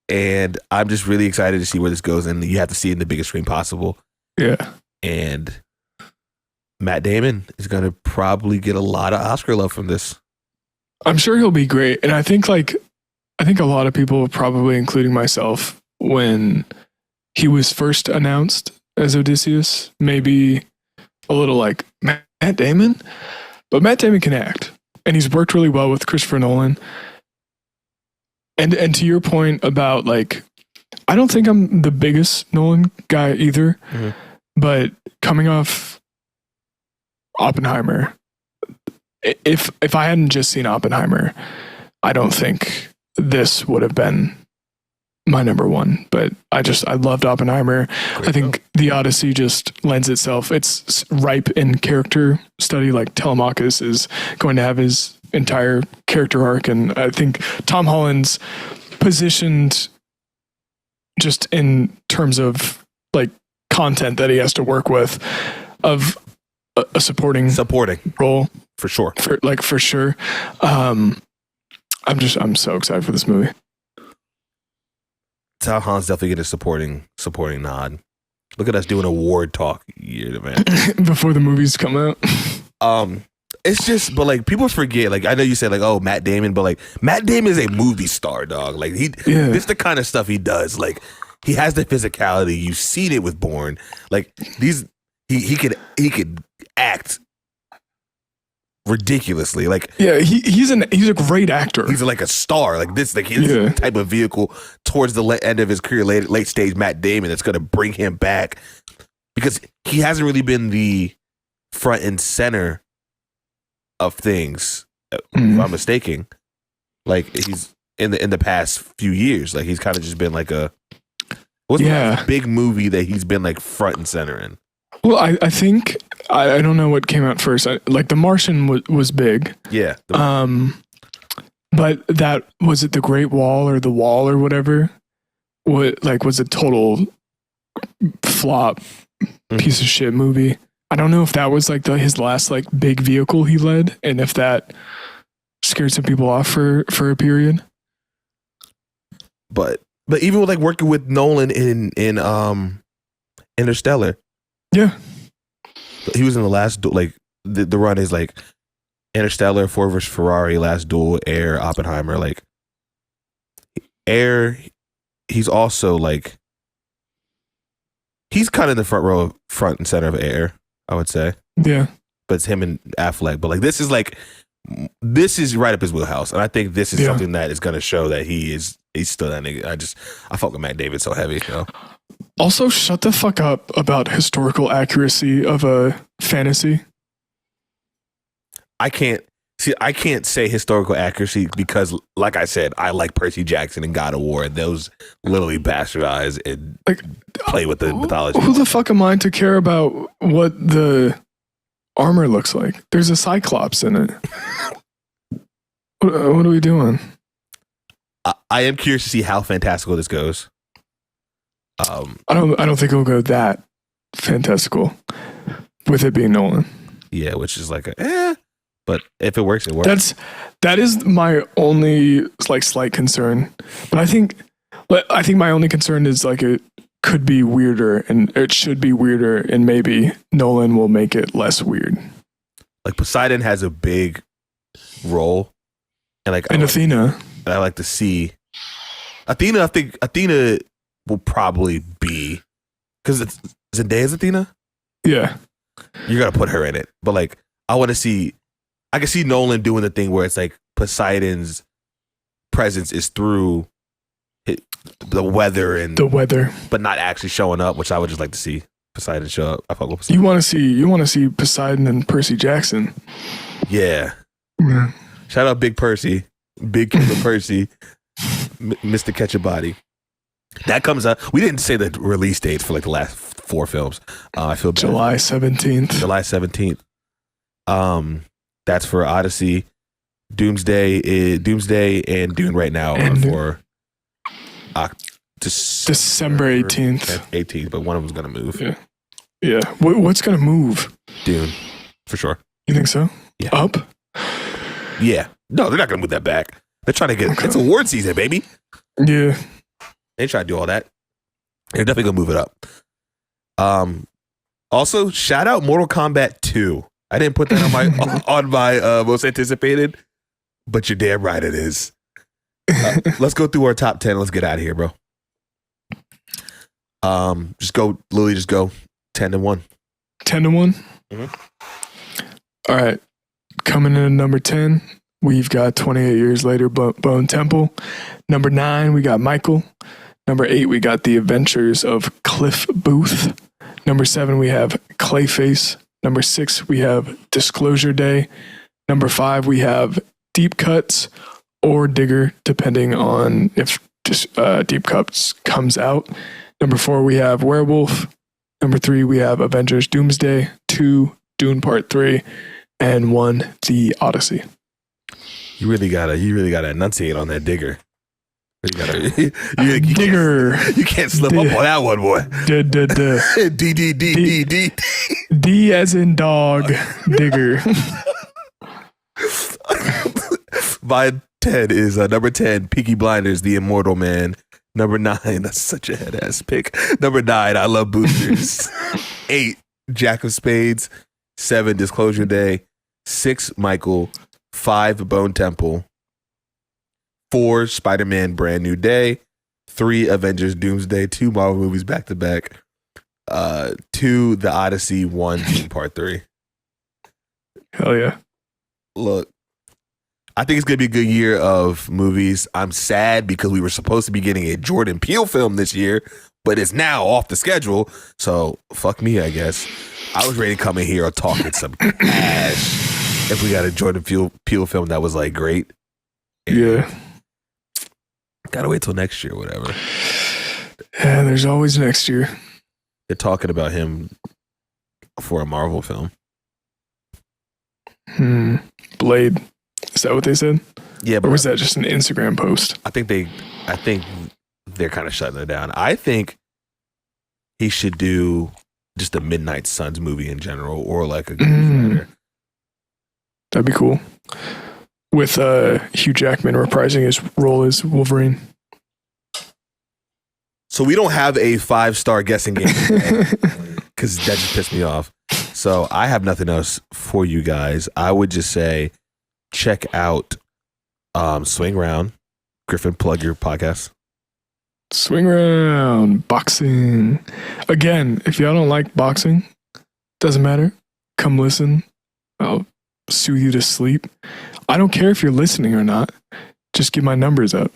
Speaker 1: And I'm just really excited to see where this goes. And you have to see it in the biggest screen possible.
Speaker 2: Yeah.
Speaker 1: And Matt Damon is going to probably get a lot of Oscar love from this.
Speaker 2: I'm sure he'll be great. And I think a lot of people, probably including myself, when he was first announced as Odysseus, maybe a little like, Matt Damon? But Matt Damon can act. And he's worked really well with Christopher Nolan. And to your point about like, I don't think I'm the biggest Nolan guy either. Mm-hmm. But coming off Oppenheimer, if I hadn't just seen Oppenheimer, I don't think this would have been my number one. But I loved Oppenheimer. Great I think The Odyssey just lends itself. It's ripe in character study. Like Telemachus is going to have his entire character arc, and I think Tom Holland's positioned just in terms of like content that he has to work with of a supporting role
Speaker 1: for sure.
Speaker 2: For sure. I'm so excited for this movie.
Speaker 1: Tom Holland's definitely getting a supporting nod. Look at us doing award talk year, man.
Speaker 2: Before the movies come out.
Speaker 1: It's just, but like people forget. Like I know you said like, oh, Matt Damon, but like Matt Damon is a movie star, dog. Like this the kind of stuff he does. Like he has the physicality. You've seen it with Bourne. Like he could act ridiculously. Like
Speaker 2: he's a great actor.
Speaker 1: He's like a star. Like this, like his type of vehicle towards the end of his career, late stage Matt Damon. That's going to bring him back because he hasn't really been the front and center of things. If I'm mistaken, like he's in the past few years, like he's kind of just been like the last big movie that he's been like front and center in.
Speaker 2: Well, I think I don't know what came out first. Like The Martian was big.
Speaker 1: Yeah.
Speaker 2: But that was it. The Great Wall or The Wall or whatever. Was a total flop, piece of shit movie. I don't know if that was like his last like big vehicle he led, and if that scared some people off for a period.
Speaker 1: But even with like working with Nolan in Interstellar.
Speaker 2: Yeah.
Speaker 1: He was in the last like the run is like Interstellar, Ford vs Ferrari, Last Duel, Air, Oppenheimer. Like Air, he's also like he's kind of in the front and center of Air, I would say.
Speaker 2: Yeah.
Speaker 1: But it's him and Affleck. But like this is right up his wheelhouse, and I think this is something that is going to show that he's still that nigga. I fuck with Matt Damon so heavy.
Speaker 2: Also, shut the fuck up about historical accuracy of a fantasy.
Speaker 1: I can't say historical accuracy because, like I said, I like Percy Jackson and God of War. And those literally bastardize and like play with the mythology.
Speaker 2: Who the fuck am I to care about what the armor looks like? There's a Cyclops in it. What are we doing?
Speaker 1: I am curious to see how fantastical this goes.
Speaker 2: I don't think it'll go that fantastical with it being Nolan.
Speaker 1: Yeah, which is like but if it works, it works.
Speaker 2: That is my only like slight concern. But I think my only concern is like it could be weirder and it should be weirder, and maybe Nolan will make it less weird.
Speaker 1: Like Poseidon has a big role, and
Speaker 2: Athena.
Speaker 1: And I like to see Athena. I think Athena will probably be because it's Zendaya's Athena.
Speaker 2: Yeah,
Speaker 1: you're gonna put her in it, but like I can see Nolan doing the thing where it's like Poseidon's presence is through the weather, but not actually showing up, which I would just like to see Poseidon show up. I fuck with Poseidon.
Speaker 2: You want to see Poseidon and Percy Jackson.
Speaker 1: Yeah. Shout out Big Percy, Big Killer Percy, Mr. Catch a Body. That comes out. We didn't say the release dates for like the last 4 films. I feel bad.
Speaker 2: July 17th.
Speaker 1: July 17th. That's for Odyssey. Doomsday and Dune right now are for
Speaker 2: December 18th.
Speaker 1: 18th, but one of them's gonna move.
Speaker 2: Yeah. What's gonna move?
Speaker 1: Dune, for sure.
Speaker 2: You think so?
Speaker 1: Yeah.
Speaker 2: Up?
Speaker 1: Yeah. No, they're not gonna move that back. They're trying to get. It's award season, baby.
Speaker 2: Yeah.
Speaker 1: They try to do all that. They're definitely gonna move it up. Also, shout out Mortal Kombat 2. I didn't put that on my most anticipated, but you're damn right it is. Let's go through our top 10. Let's get out of here, bro. Just go 10-1.
Speaker 2: 10-1.
Speaker 1: Mm-hmm.
Speaker 2: All right. Coming in at number 10, we've got 28 Years Later, Bone Temple. Number 9, we got Michael. Number 8, we got The Adventures of Cliff Booth. Number 7, we have Clayface. Number 6, we have Disclosure Day. Number 5, we have Deep Cuts or Digger, depending on if Deep Cuts comes out. Number 4, we have Werewolf. Number 3, we have Avengers Doomsday. 2, Dune Part 3. And 1, The Odyssey.
Speaker 1: You really gotta enunciate on that Digger.
Speaker 2: Digger.
Speaker 1: You can't slip up on that one, boy. D.
Speaker 2: D as in dog. Digger.
Speaker 1: My 10 is number 10, Peaky Blinders, The Immortal Man. Number 9, that's such a head ass pick. Number 9, I Love Boosters. 8, Jack of Spades. 7, Disclosure Day. 6, Michael. 5, Bone Temple. 4, Spider-Man Brand New Day. 3, Avengers Doomsday. 2 Marvel movies back to back. 2, The Odyssey. 1, Dune Part 3.
Speaker 2: Hell yeah.
Speaker 1: Look, I think it's going to be a good year of movies. I'm sad because we were supposed to be getting a Jordan Peele film this year, but it's now off the schedule. So fuck me, I guess. I was ready to come in here talking some ass if we got a Jordan Peele film that was like great.
Speaker 2: Yeah.
Speaker 1: Gotta wait till next year, whatever.
Speaker 2: Yeah, there's always next year.
Speaker 1: They're talking about him for a Marvel film.
Speaker 2: Blade. Is that what they said?
Speaker 1: Yeah, but
Speaker 2: or was that just an Instagram post?
Speaker 1: I think they're kind of shutting it down. I think he should do just a Midnight Suns movie in general, or like a Ghost Rider.
Speaker 2: That'd be cool. With Hugh Jackman reprising his role as Wolverine.
Speaker 1: So we don't have a 5-star guessing game because that just pissed me off. So I have nothing else for you guys. I would just say check out Swing Round. Griffin, plug your podcast.
Speaker 2: Swing Round, boxing. Again, if y'all don't like boxing, doesn't matter. Come listen. I'll soothe you to sleep. I don't care if you're listening or not. Just get my numbers up.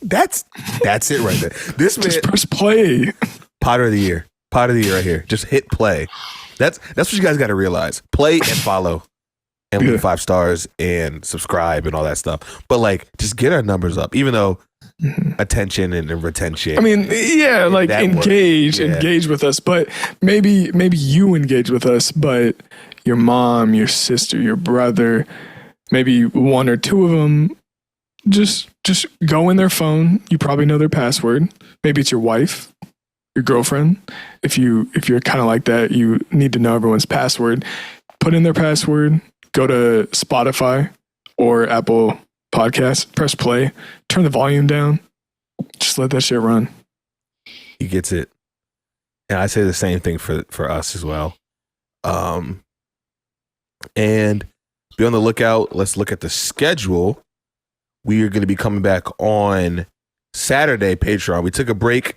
Speaker 1: That's it right there. This man,
Speaker 2: just press play.
Speaker 1: Potter of the year right here. Just hit play. That's what you guys got to realize. Play and follow, and leave 5 stars and subscribe and all that stuff. But like, just get our numbers up. Even though attention and retention.
Speaker 2: I mean, yeah, like engage with us. But maybe you engage with us. But your mom, your sister, your brother, maybe 1 or 2 of them. Just go in their phone. You probably know their password. Maybe it's your wife, your girlfriend. If you're kind of like that, you need to know everyone's password. Put in their password. Go to Spotify or Apple Podcasts. Press play. Turn the volume down. Just let that shit run.
Speaker 1: He gets it. And I say the same thing for us as well. And be on the lookout. Let's look at the schedule. We are going to be coming back on Saturday, Patreon. We took a break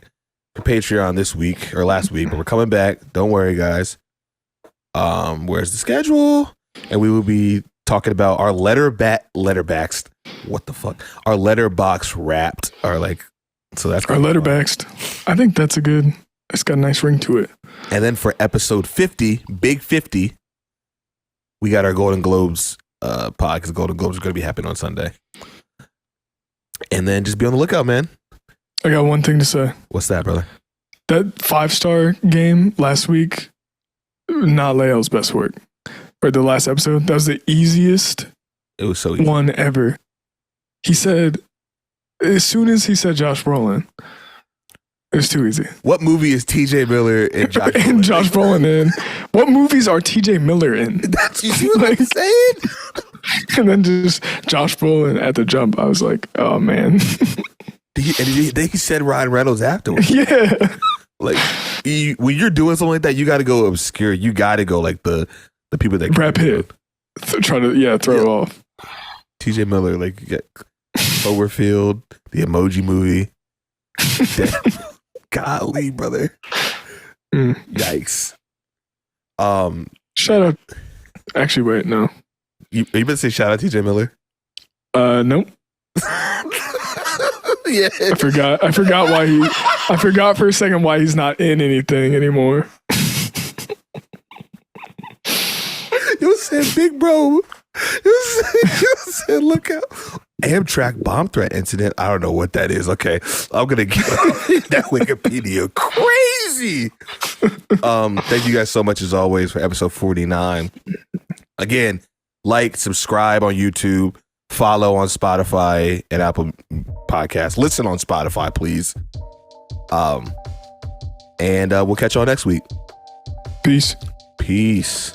Speaker 1: for Patreon this week or last week, but we're coming back. Don't worry, guys. Where's the schedule? And we will be talking about our letterboxed. What the fuck? Our letterbox wrapped. So that's
Speaker 2: our letterboxed. I think that's it's got a nice ring to it.
Speaker 1: And then for episode 50, Big 50, we got our Golden Globes pod, because Golden Globes are going to be happening on Sunday. And then just be on the lookout, man.
Speaker 2: I got one thing to say.
Speaker 1: What's that, brother?
Speaker 2: That 5-star game last week, not Leo's best work. Or the last episode, that was the easiest
Speaker 1: It was so easy.
Speaker 2: one ever. He said, as soon as he said Josh Brolin, it was too easy.
Speaker 1: What movie is TJ Miller and Josh Brolin?
Speaker 2: And Josh Brolin in? What movies are TJ Miller in?
Speaker 1: That's, you see what I'm saying?
Speaker 2: And then just Josh Brolin at the jump. I was like, oh man.
Speaker 1: He said Ryan Reynolds afterwards.
Speaker 2: Yeah.
Speaker 1: Like, when you're doing something like that, you got to go obscure. You got to go like the people that
Speaker 2: Brad Pitt. Try to throw it off.
Speaker 1: TJ Miller, like, you got Cloverfield, the Emoji Movie. Golly, brother. Yikes.
Speaker 2: Shout out. Actually, wait, no.
Speaker 1: You better say shout out TJ Miller.
Speaker 2: Nope.
Speaker 1: Yeah.
Speaker 2: I forgot why he. I forgot for a second why he's not in anything anymore.
Speaker 1: You said big bro. You said look out. Amtrak bomb threat incident. I don't know what that is. Okay. I'm gonna get that Wikipedia crazy. Thank you guys so much as always for episode 49. Again, like, subscribe on YouTube, follow on Spotify and Apple Podcasts. Listen on Spotify, please. And we'll catch y'all next week.
Speaker 2: Peace.
Speaker 1: Peace.